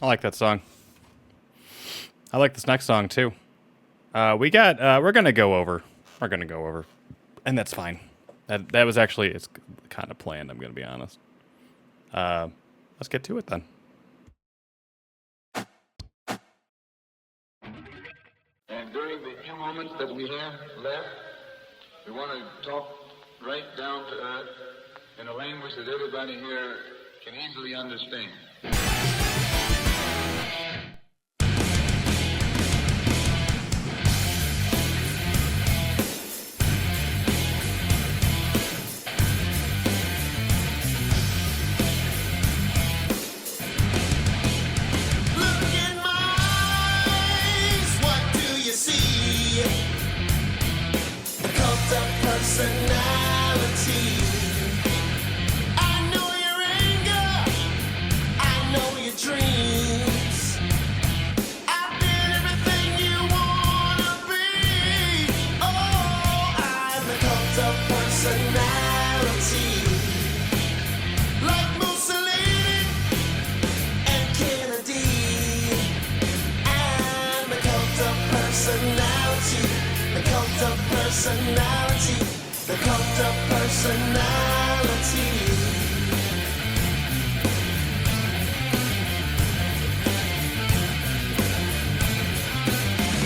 I like that song. I like this next song too. We're gonna go over. We're gonna go over, and that's fine. That was actually it's kind of planned. I'm gonna be honest. Let's get to it then. And during the few moments that we have left, We want to talk right down to earth in a language that everybody here can easily understand. Look in my eyes, what do you see? A cult of personality. I know your anger, I know your dreams. I've been everything you wanna be. Oh, I'm the cult of personality. Like Mussolini and Kennedy, and the cult of personality, the cult of personality, the cult of personality.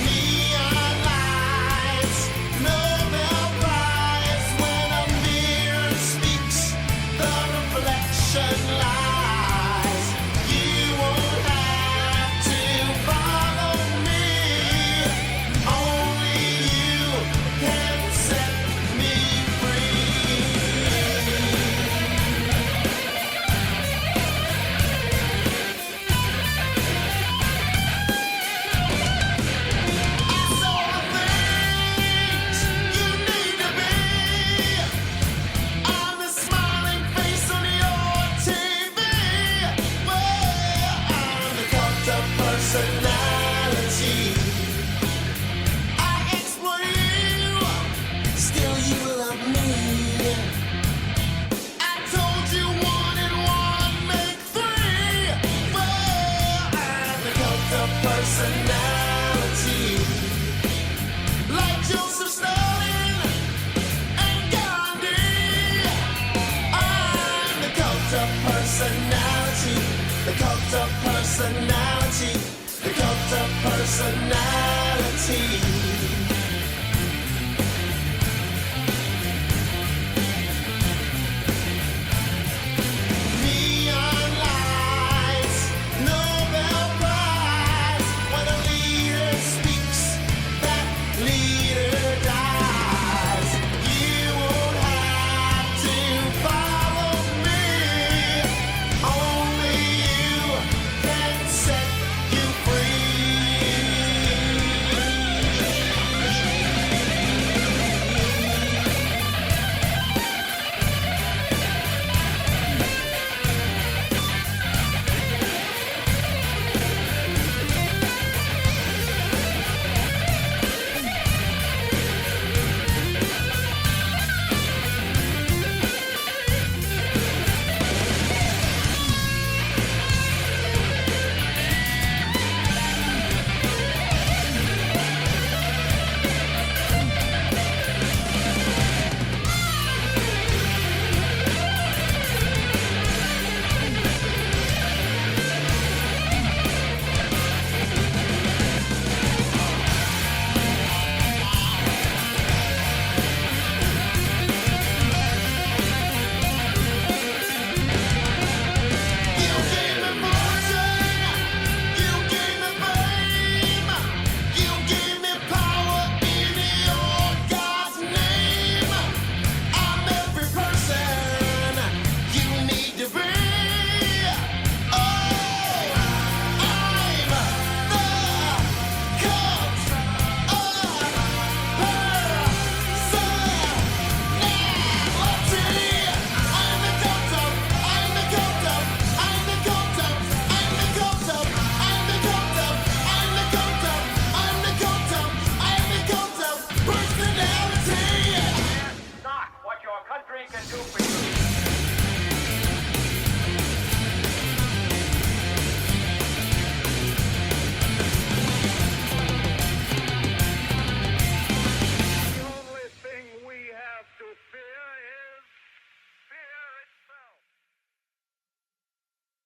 Neon lights, Nobel Prize. When a mirror speaks, the reflection lies. You won't have to follow me. Only you can set me free. It's all the things you need to be. I'm the smiling face on your TV. Well, I'm the cult of personality. I exploit you, still you love me. I told you 1 and 1 make 3. Well, I'm the cult of personality. Like Joseph Stalin and Gandhi, I'm the cult of personality, the cult of personality, the cult of personality. Neon lights, Nobel Prize. When a leader speaks, that leader dies. You won't have to follow me. Only you can set you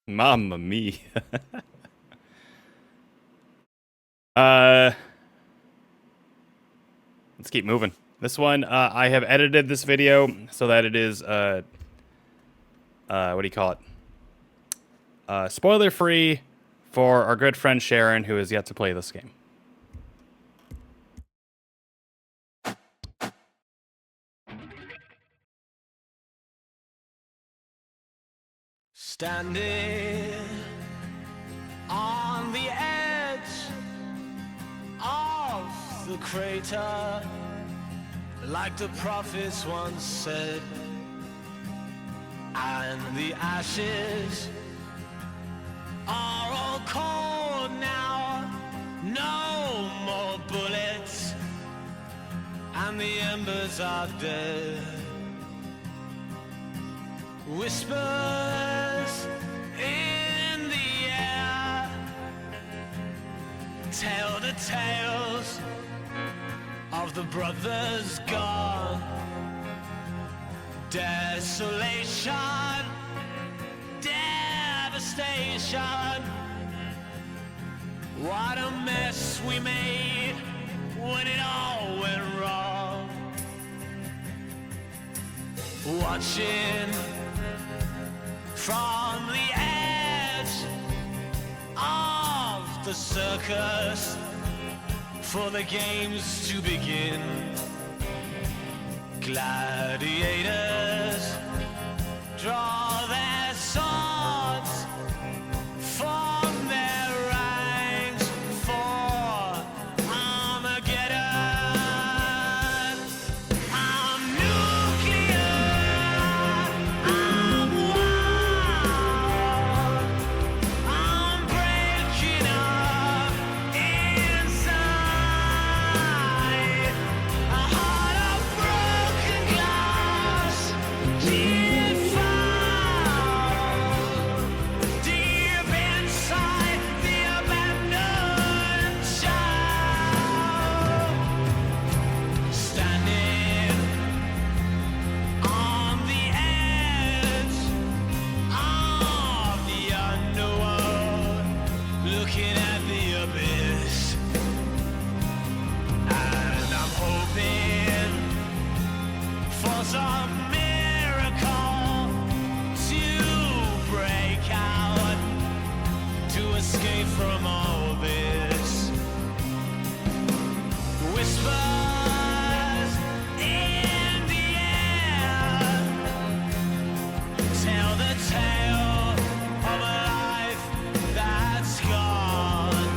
Mamma mia. Let's keep moving. This one, I have edited this video so that it is, what do you call it? Spoiler free for our good friend Sharon, who has yet to play this game. Standing on the edge of the crater, like the prophets once said, and the ashes are all cold now, no more bullets, and the embers are dead. Whispers in the air tell the tales of the brothers gone. Desolation, devastation. What a mess we made when it all went wrong. Watching from the edge of the circus for the games to begin. Gladiators draw their swords, form their ranks for Armageddon. I'm nuclear, I'm wild, I'm breaking up inside. A heart of broken glass, deep inside the abandoned child. Standing on the edge of the underworld, looking at the abyss, and I'm hoping for some miracle to break out, to escape from all this. Whispers in the air tell the tale of a life that's gone.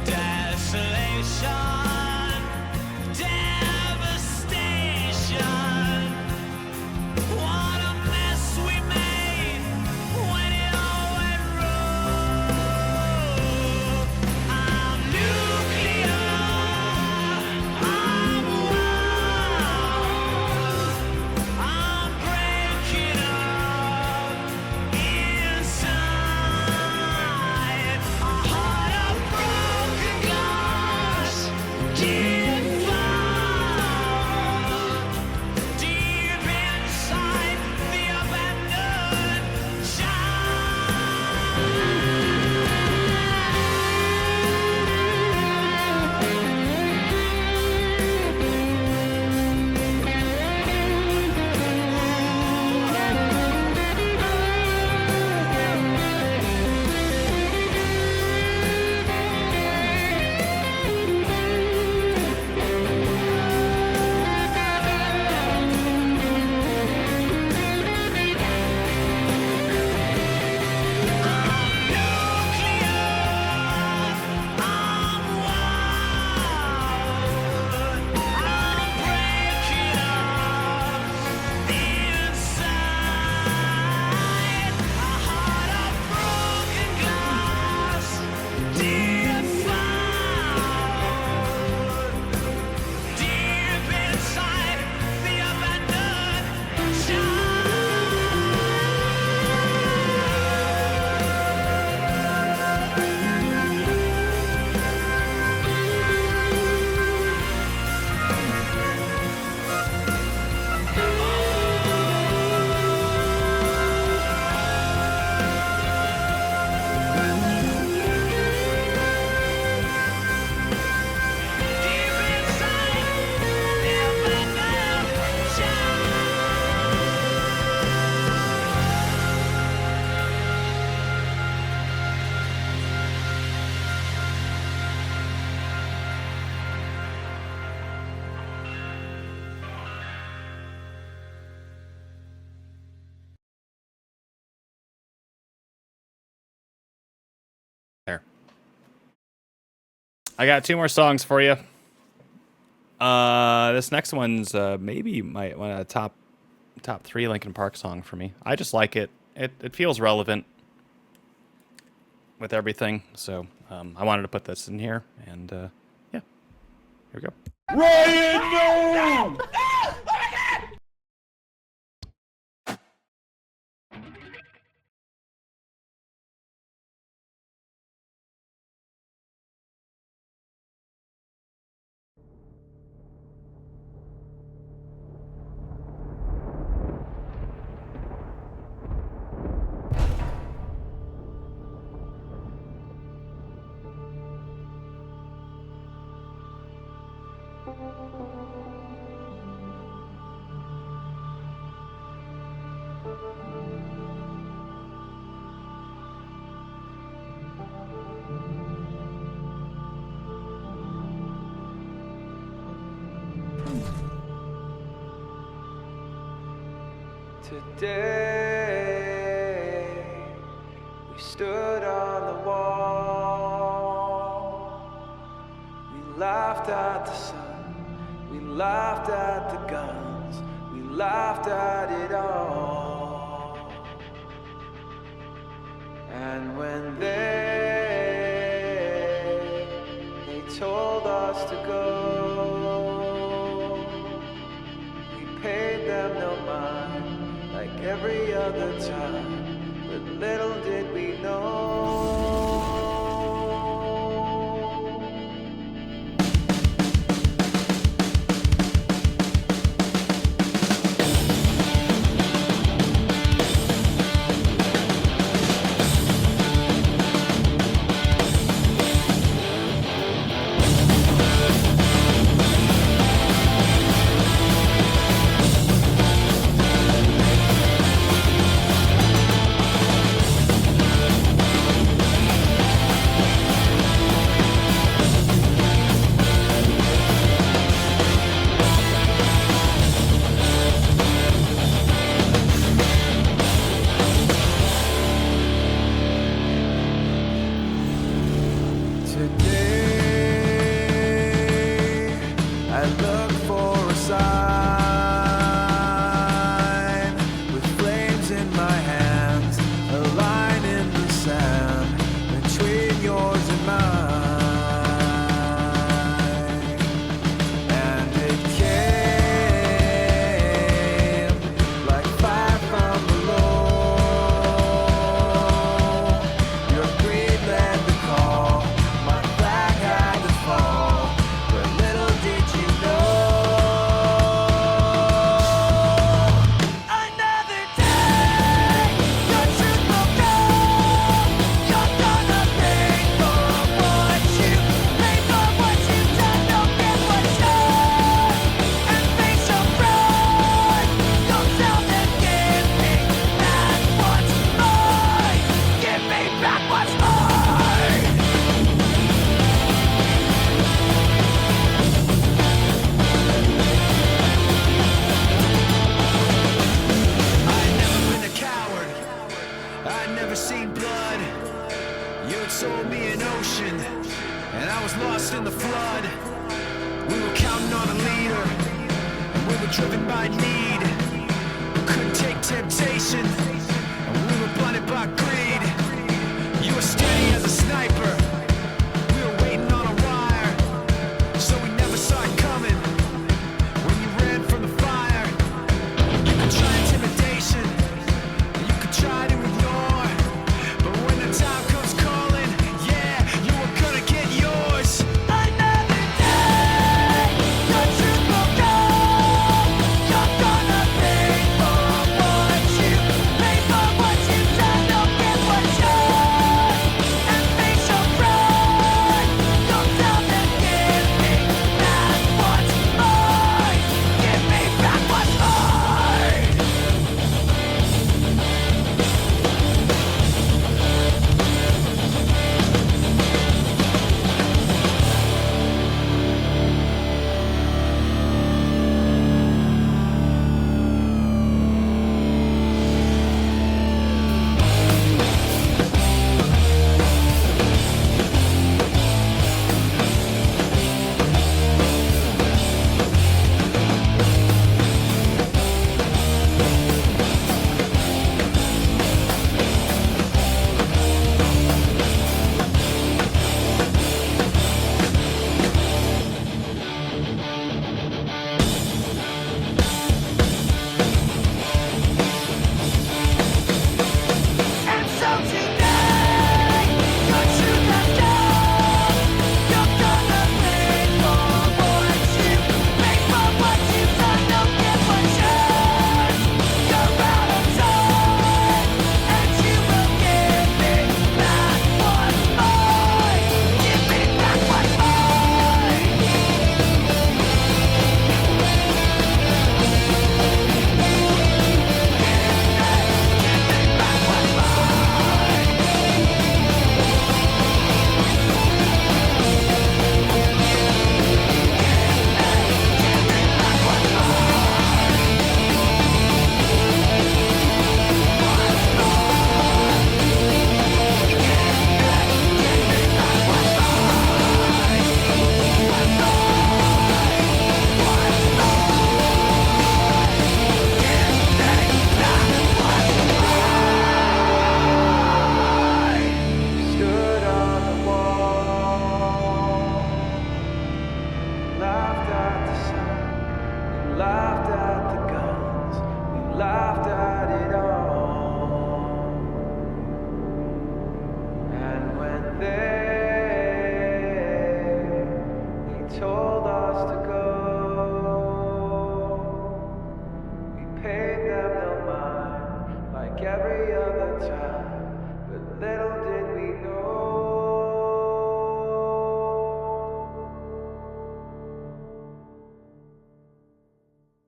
Desolation, devastation. What a mess we made when it all went wrong. I'm nuclear, I'm wild, I'm breaking up inside. A heart of broken glass, I got 2 more songs for you. This next one's maybe one of the top 3 Linkin Park song for me. I just like it. It feels relevant with everything. So I wanted to put this in here, and yeah, here we go. Ryan, no! Today, we stood on the wall. We laughed at the sun, we laughed at the guns, we laughed at it all. And when they told us to go, we paid them no mind like every other time, but little did we know. Today, I look for a sign with flames in my hands, a line in the sand between yours and mine. And it came like fire from below. Your greed led the call. My flag had to fall, but little did you know. Another day, your truth will come. You're gonna pay for what you made, for what you've done. Don't get what's yours, and face your pride. Go down and give me back what's mine. Give me back what's mine. I'd never been a coward. I'd never seen blood. You had sold me an ocean, and I was lost in the flood. We were counting on a leader, and we were driven by need. We couldn't take temptation, and we were blinded by greed. You were steady as a sniper. We were waiting on a wire, so we never saw it coming. When you ran from the fire, you could try intimidation, and you could try to ignore. But when the time comes calling, yeah, you were gonna get yours. Another day, your truth will come. You're gonna pay for what you made, for what you've done. Don't get what's yours, and face your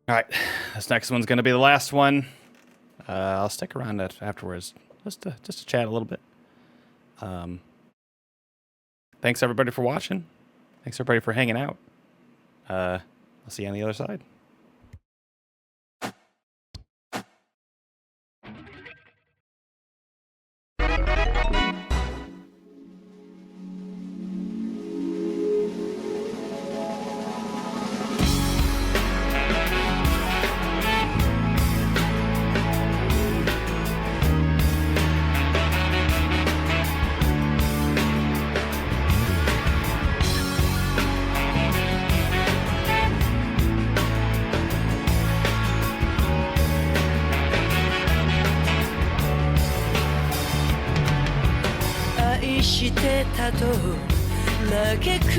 All right, this next one's gonna be the last one. I'll stick around afterwards just to chat a little bit. Thanks everybody for watching. Thanks everybody for hanging out. I'll see you on the other side.愛してたと嘆く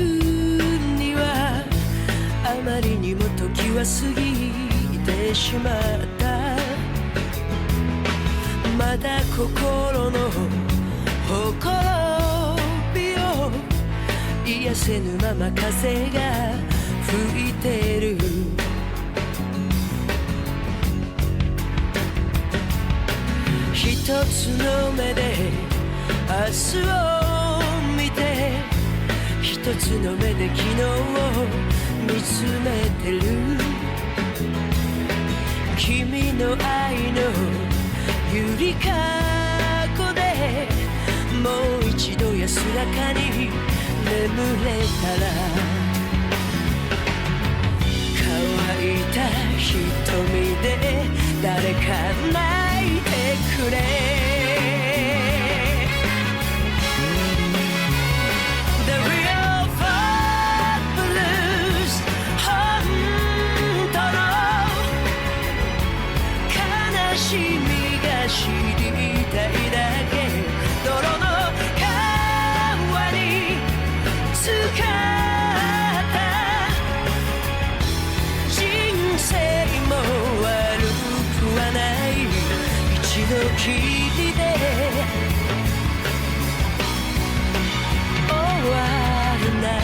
にはあまりにも時は過ぎてしまったまだ心のほころびを癒せぬまま風が吹いてる一つの目で明日を見て一つの目で昨日を見つめてる君の愛のゆりかごでもう一度安らかに眠れたら乾いた瞳で誰か泣いてくれ知りたいだけ泥の川に浸かった人生も悪くはない一度きりで終わるなら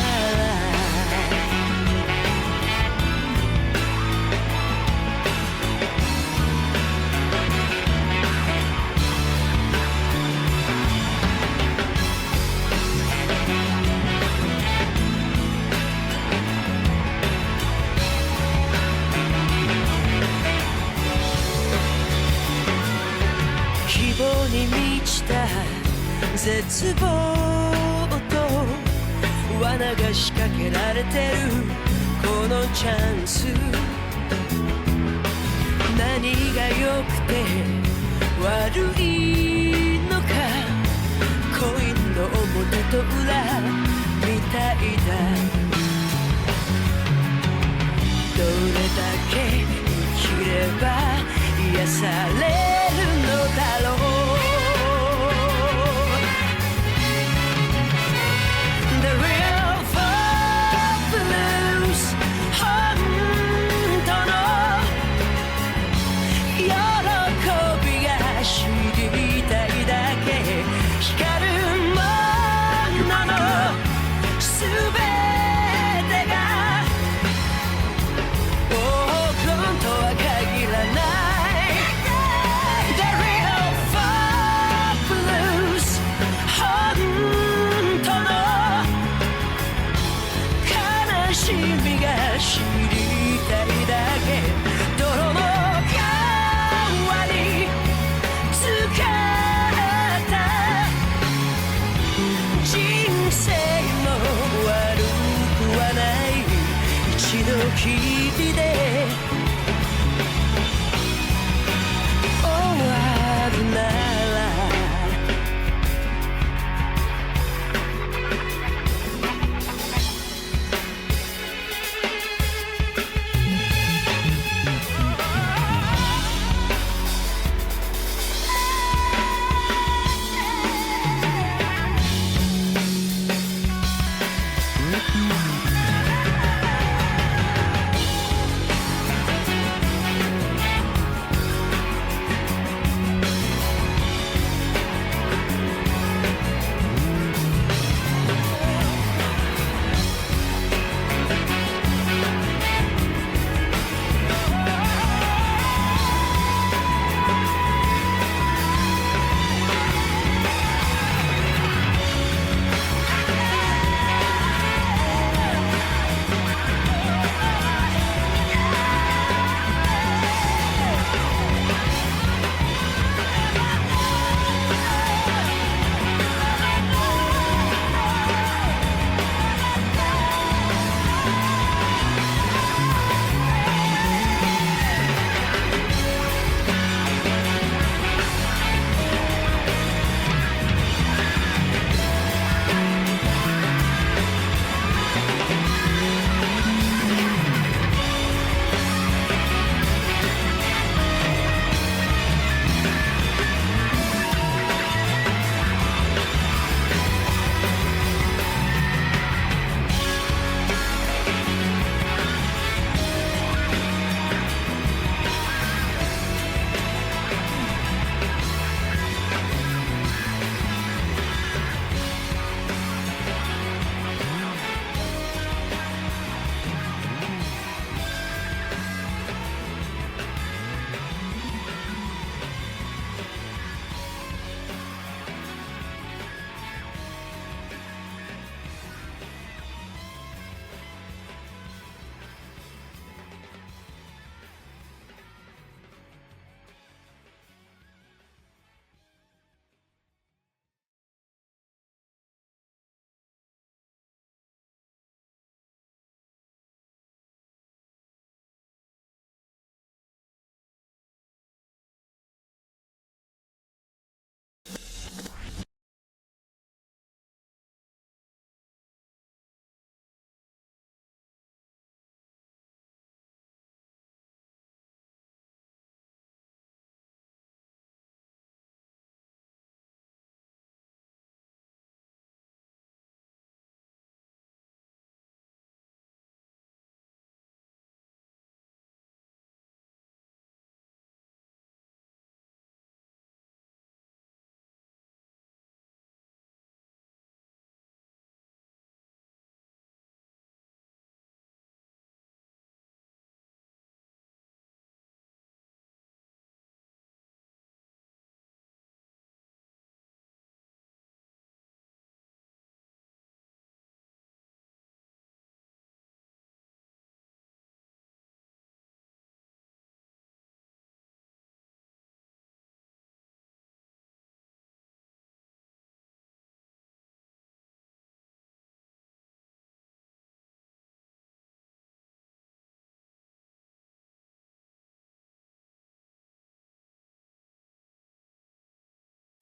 希望に満ちた絶望と罠が仕掛けられてるこのチャンス何が良くて悪いのかコインの表と裏みたいだどれだけ生きれば癒されるのだろう The real blues 本当の喜びが知りたいだけ光るものの全てが黄金とは限らないThe real blues 本当の悲しみが知りたいだけ泥の川に浸かった人生も悪くはない一度きりで終わるなら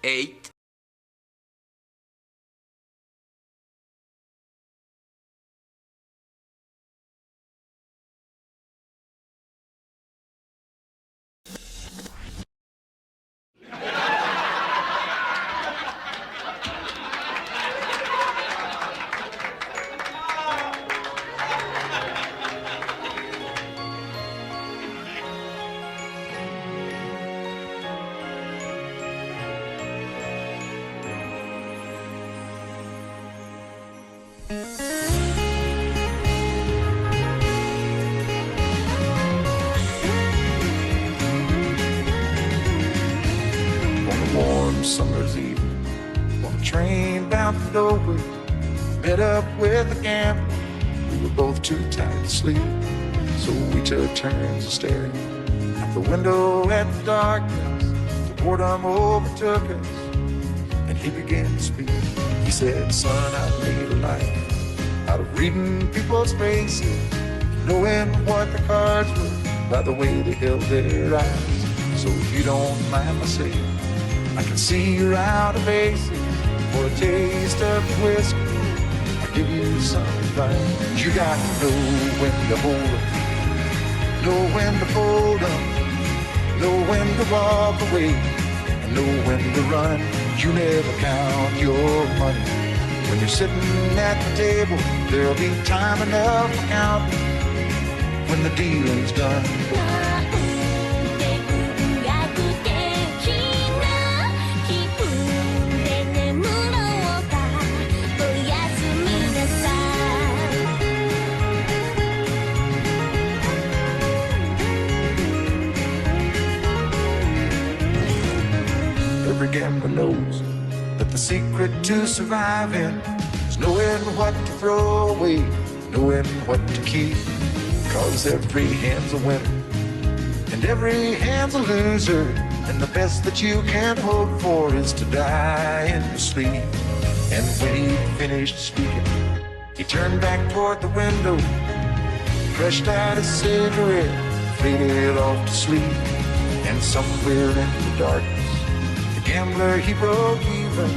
8. On a warm summer's evening, on a train bound for nowhere, met up with a gambler. We were both too tired to sleep, so we took turns of staring out the window at the darkness. The boredom overtook us, and he began to speak. He said, "Son, I made a life out of reading people's faces, knowing what the cards were by the way they held their eyes. So if you don't mind my saying, I can see you're out of aces. For a taste of whiskey, I'll give you some advice. You gotta know when to hold up, know when to fold up, know when to walk away, and know when to run. You never count your money. When you're sitting at the table, there'll be time enough for counting when the dealing's done." Every gambler knows that the secret to surviving is knowing what to throw away, knowing what to keep. Cause every hand's a winner, and every hand's a loser, and the best that you can hope for is to die in your sleep. And when he finished speaking, he turned back toward the window, crushed out a cigarette, faded off to sleep. And somewhere in the darkness, gambler, he broke even.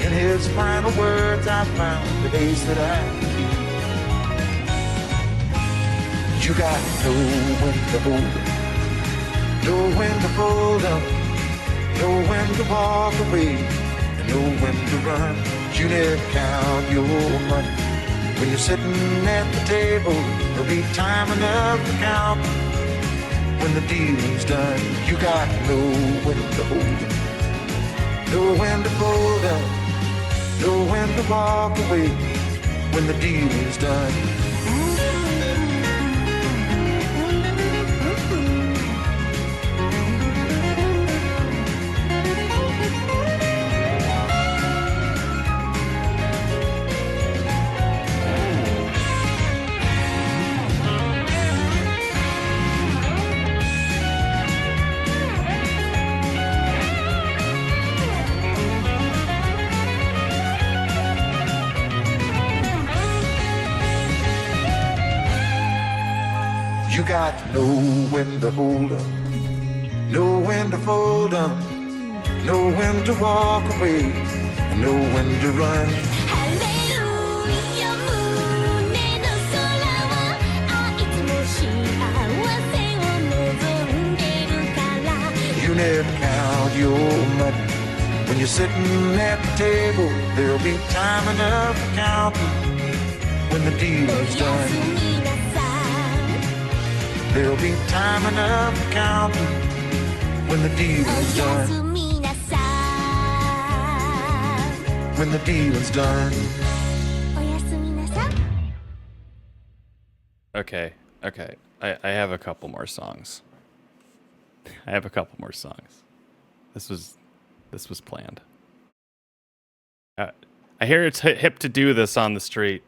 In his final words, I found the days that I keep. You gotta know when to hold up, know when to fold up, know when to walk away, and know when to run. You never count your money. When you're sitting at the table, there'll be time enough to count when the dealing's done. You gotta know when to hold up, know when to fold up, know when to walk away, when the deal is done. You got to know when to hold up, know when to fold up, know when to walk away, and know when to run. You never count your money. When you're sitting at the table, there'll be time enough for counting when the deal is done. There'll be time enough for counting when the deal is done. When the deal is done. Okay. I have a couple more songs. This was planned. I hear it's hip to do this on the street.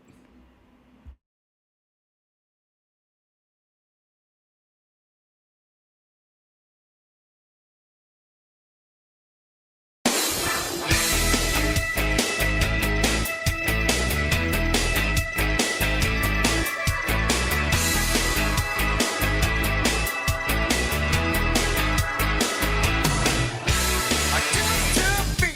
I used to be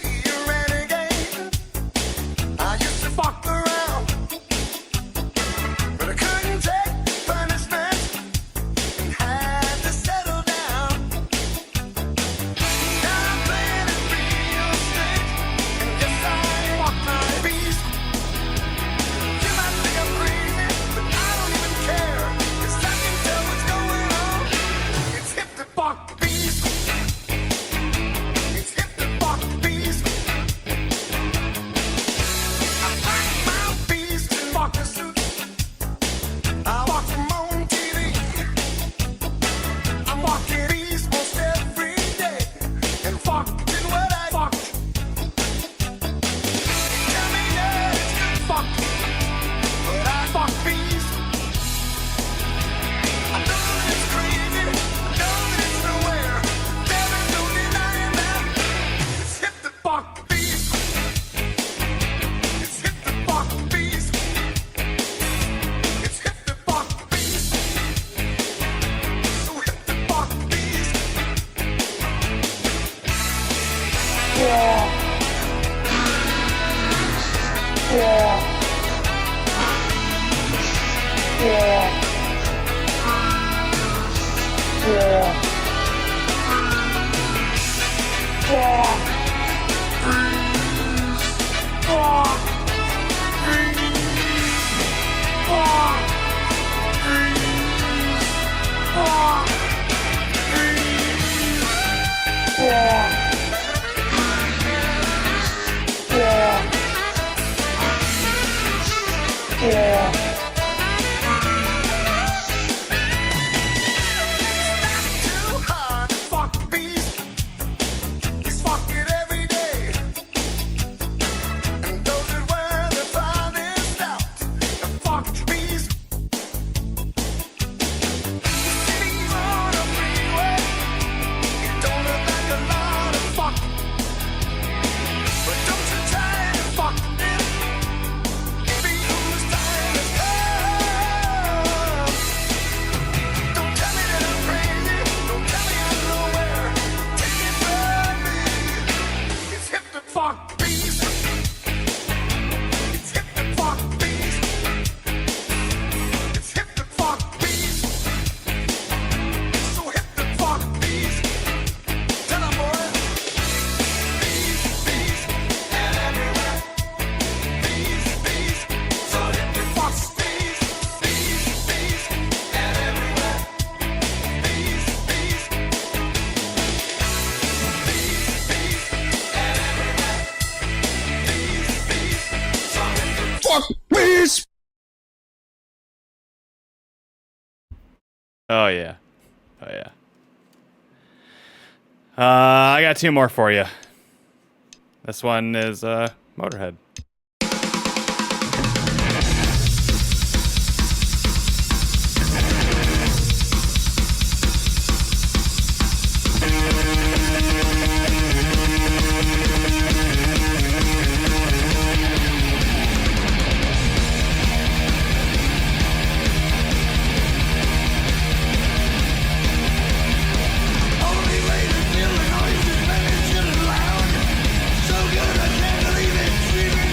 Oh yeah. Oh yeah. I got two more for you. This one is Motorhead. Only way to feel the noise is when it's just loud. So good I can't believe it. Screaming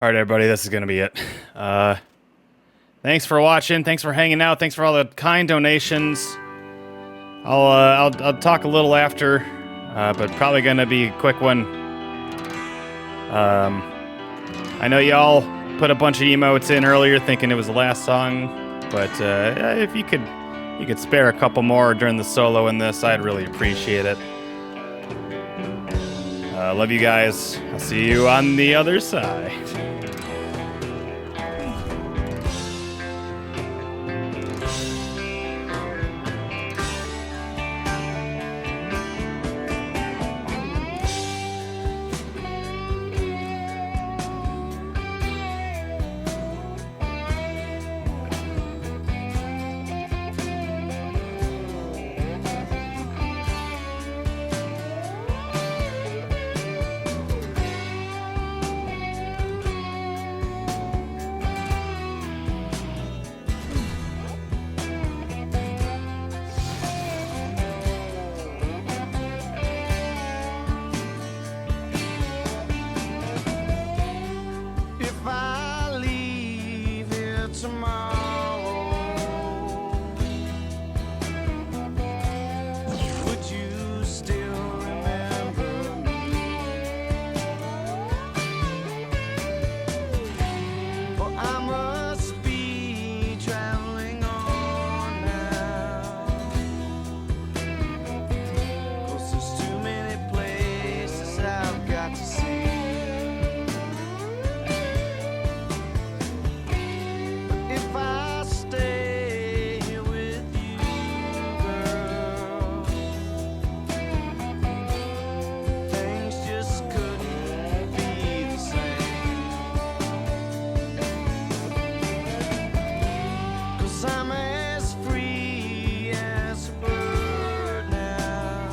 All right, everybody, this is gonna be it. Thanks for watching. Thanks for hanging out. Thanks for all the kind donations. I'll talk a little after, but probably gonna be a quick one. I know y'all put a bunch of emotes in earlier, thinking it was the last song, but if you could spare a couple more during the solo in this, I'd really appreciate it. Love you guys. I'll see you on the other side. If I leave here tomorrow, would you still remember me? For I must be traveling on now, 'cause there's too many places I've got to see. If I stay here with you, girl, things just couldn't be the same. 'Cause I'm as free as a bird now,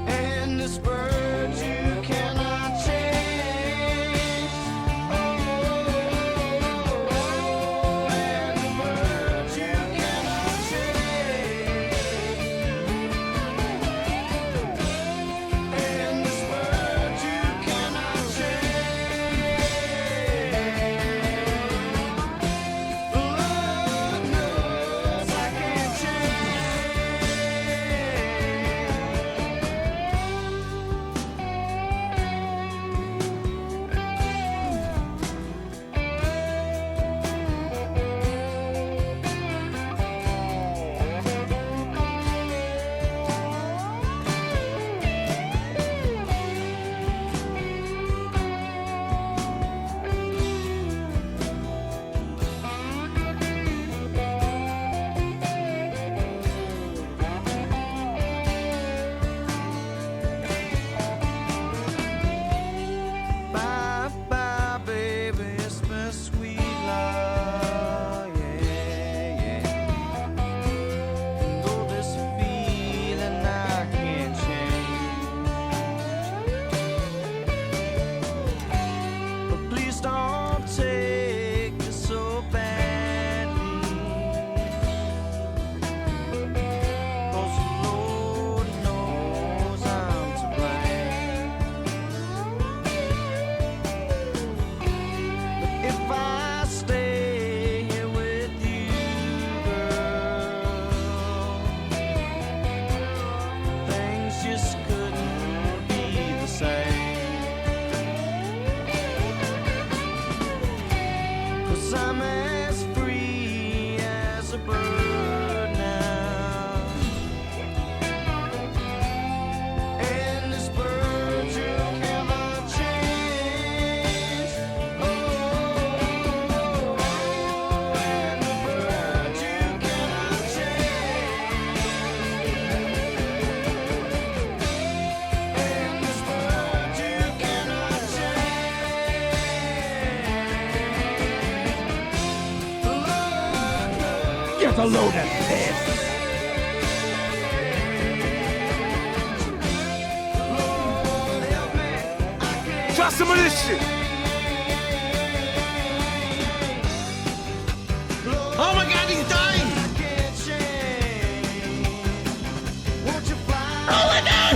and this bird you cannot change. Bye bye, baby, it's been sweet love, yeah, yeah. Though this feeling I can't change, but please don't take this so badly, 'cause the Lord knows I'm to blame. If I stay here with you, girl, things just couldn't be the same. 'Cause I'm as free as a bird now, and this bird you cannot change. Get a load of this. Try some of this shit. Oh my God, he's dying. Oh my God!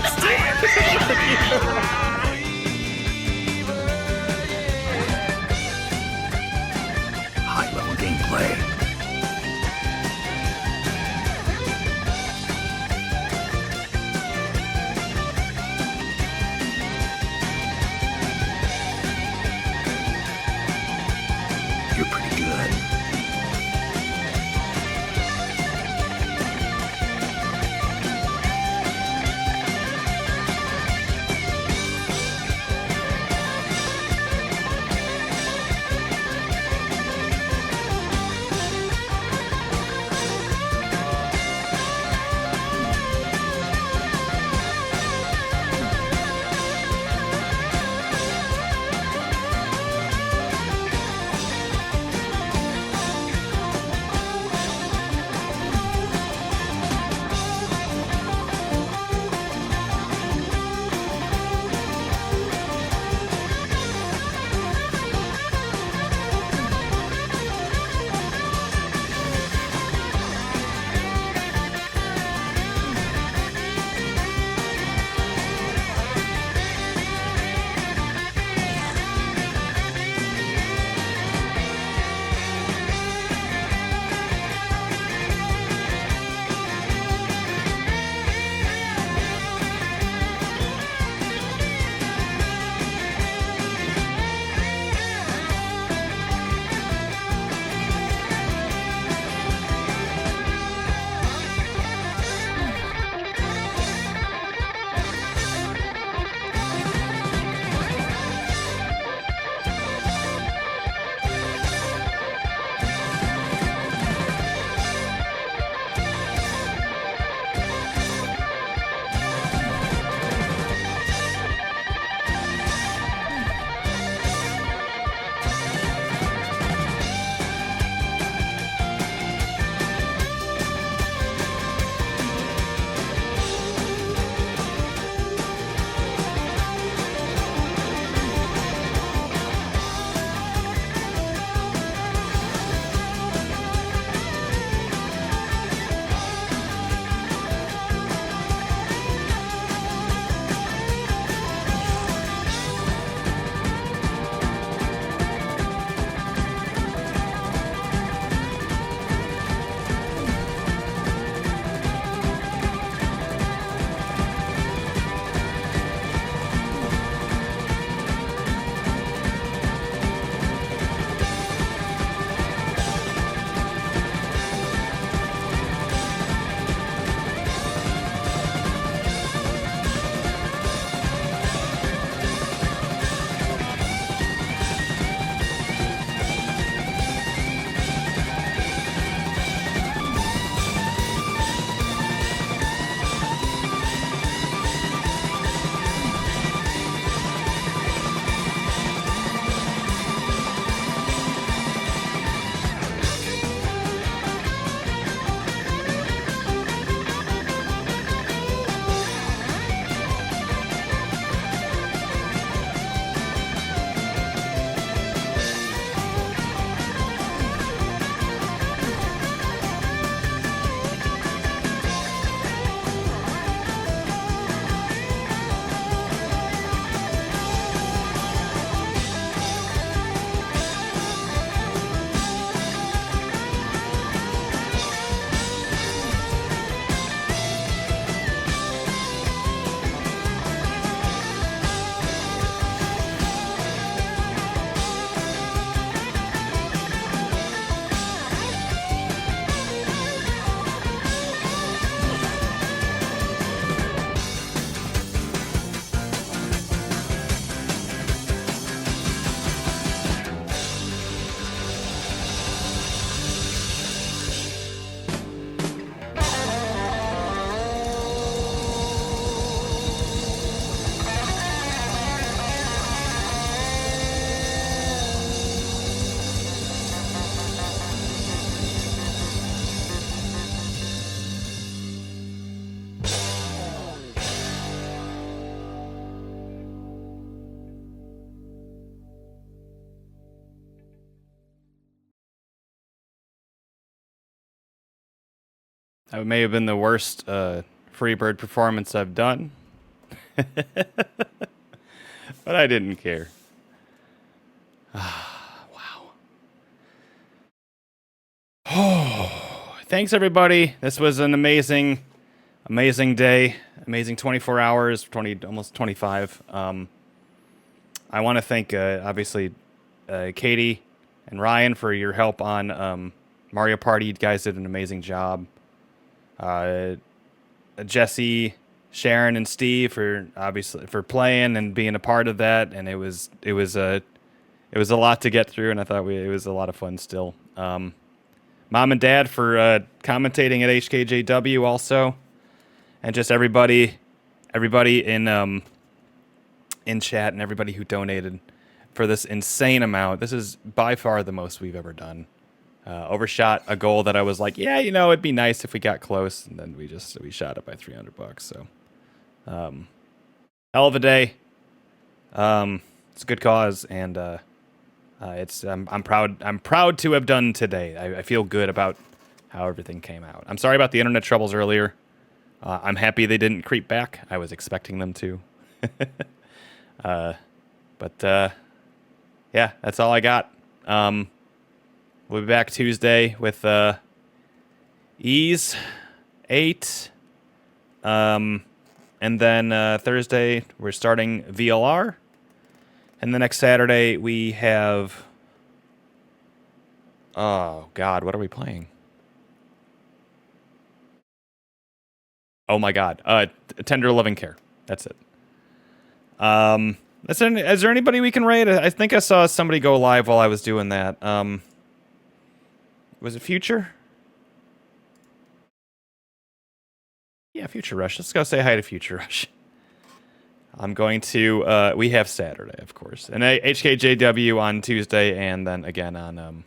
That may have been the worst Freebird performance I've done. But I didn't care. Wow. Oh, thanks everybody. This was an amazing day. Amazing 24 hours, almost 25. I want to thank obviously Katie and Ryan for your help on Mario Party. You guys did an amazing job. Jesse, Sharon, and Steve for playing and being a part of that, and it was a lot to get through, and I thought it was a lot of fun still. Mom and Dad for commentating at HKJW also, and just everybody in chat and everybody who donated for this insane amount. This is by far the most we've ever done. Overshot a goal that I was like, yeah, it'd be nice if we got close, and then we shot it by $300. So, hell of a day. It's a good cause, and I'm proud to have done today. I feel good about how everything came out. I'm sorry about the internet troubles earlier. I'm happy they didn't creep back. I was expecting them to. But yeah, that's all I got. We'll be back Tuesday with Ease 8. And then Thursday, we're starting VLR. And the next Saturday, we have... Oh, God, what are we playing? Oh, my God. Tender Loving Care. That's it. Is there anybody we can raid? I think I saw somebody go live while I was doing that. Was it Future? Yeah, Future Rush. Let's go say hi to Future Rush. I'm going to... we have Saturday, of course. And HKJW on Tuesday, and then again on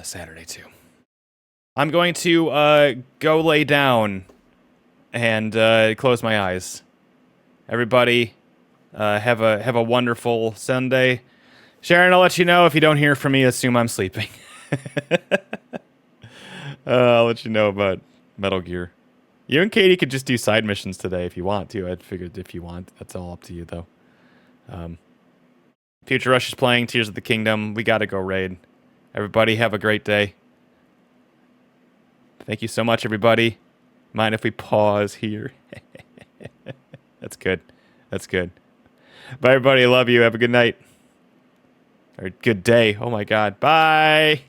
Saturday, too. I'm going to go lay down and close my eyes. Everybody, have a wonderful Sunday. Sharon, I'll let you know if you don't hear from me. Assume I'm sleeping. I'll let you know about Metal Gear. You and Katie could just do side missions today if you want to. I figured if you want, that's all up to you though. Future Rush is playing Tears of the Kingdom. We gotta go raid. Everybody have a great day. Thank you so much, everybody. Mind if we pause here? That's good. That's good. Bye, everybody. I love you. Have a good night. Or good day. Oh, my God. Bye.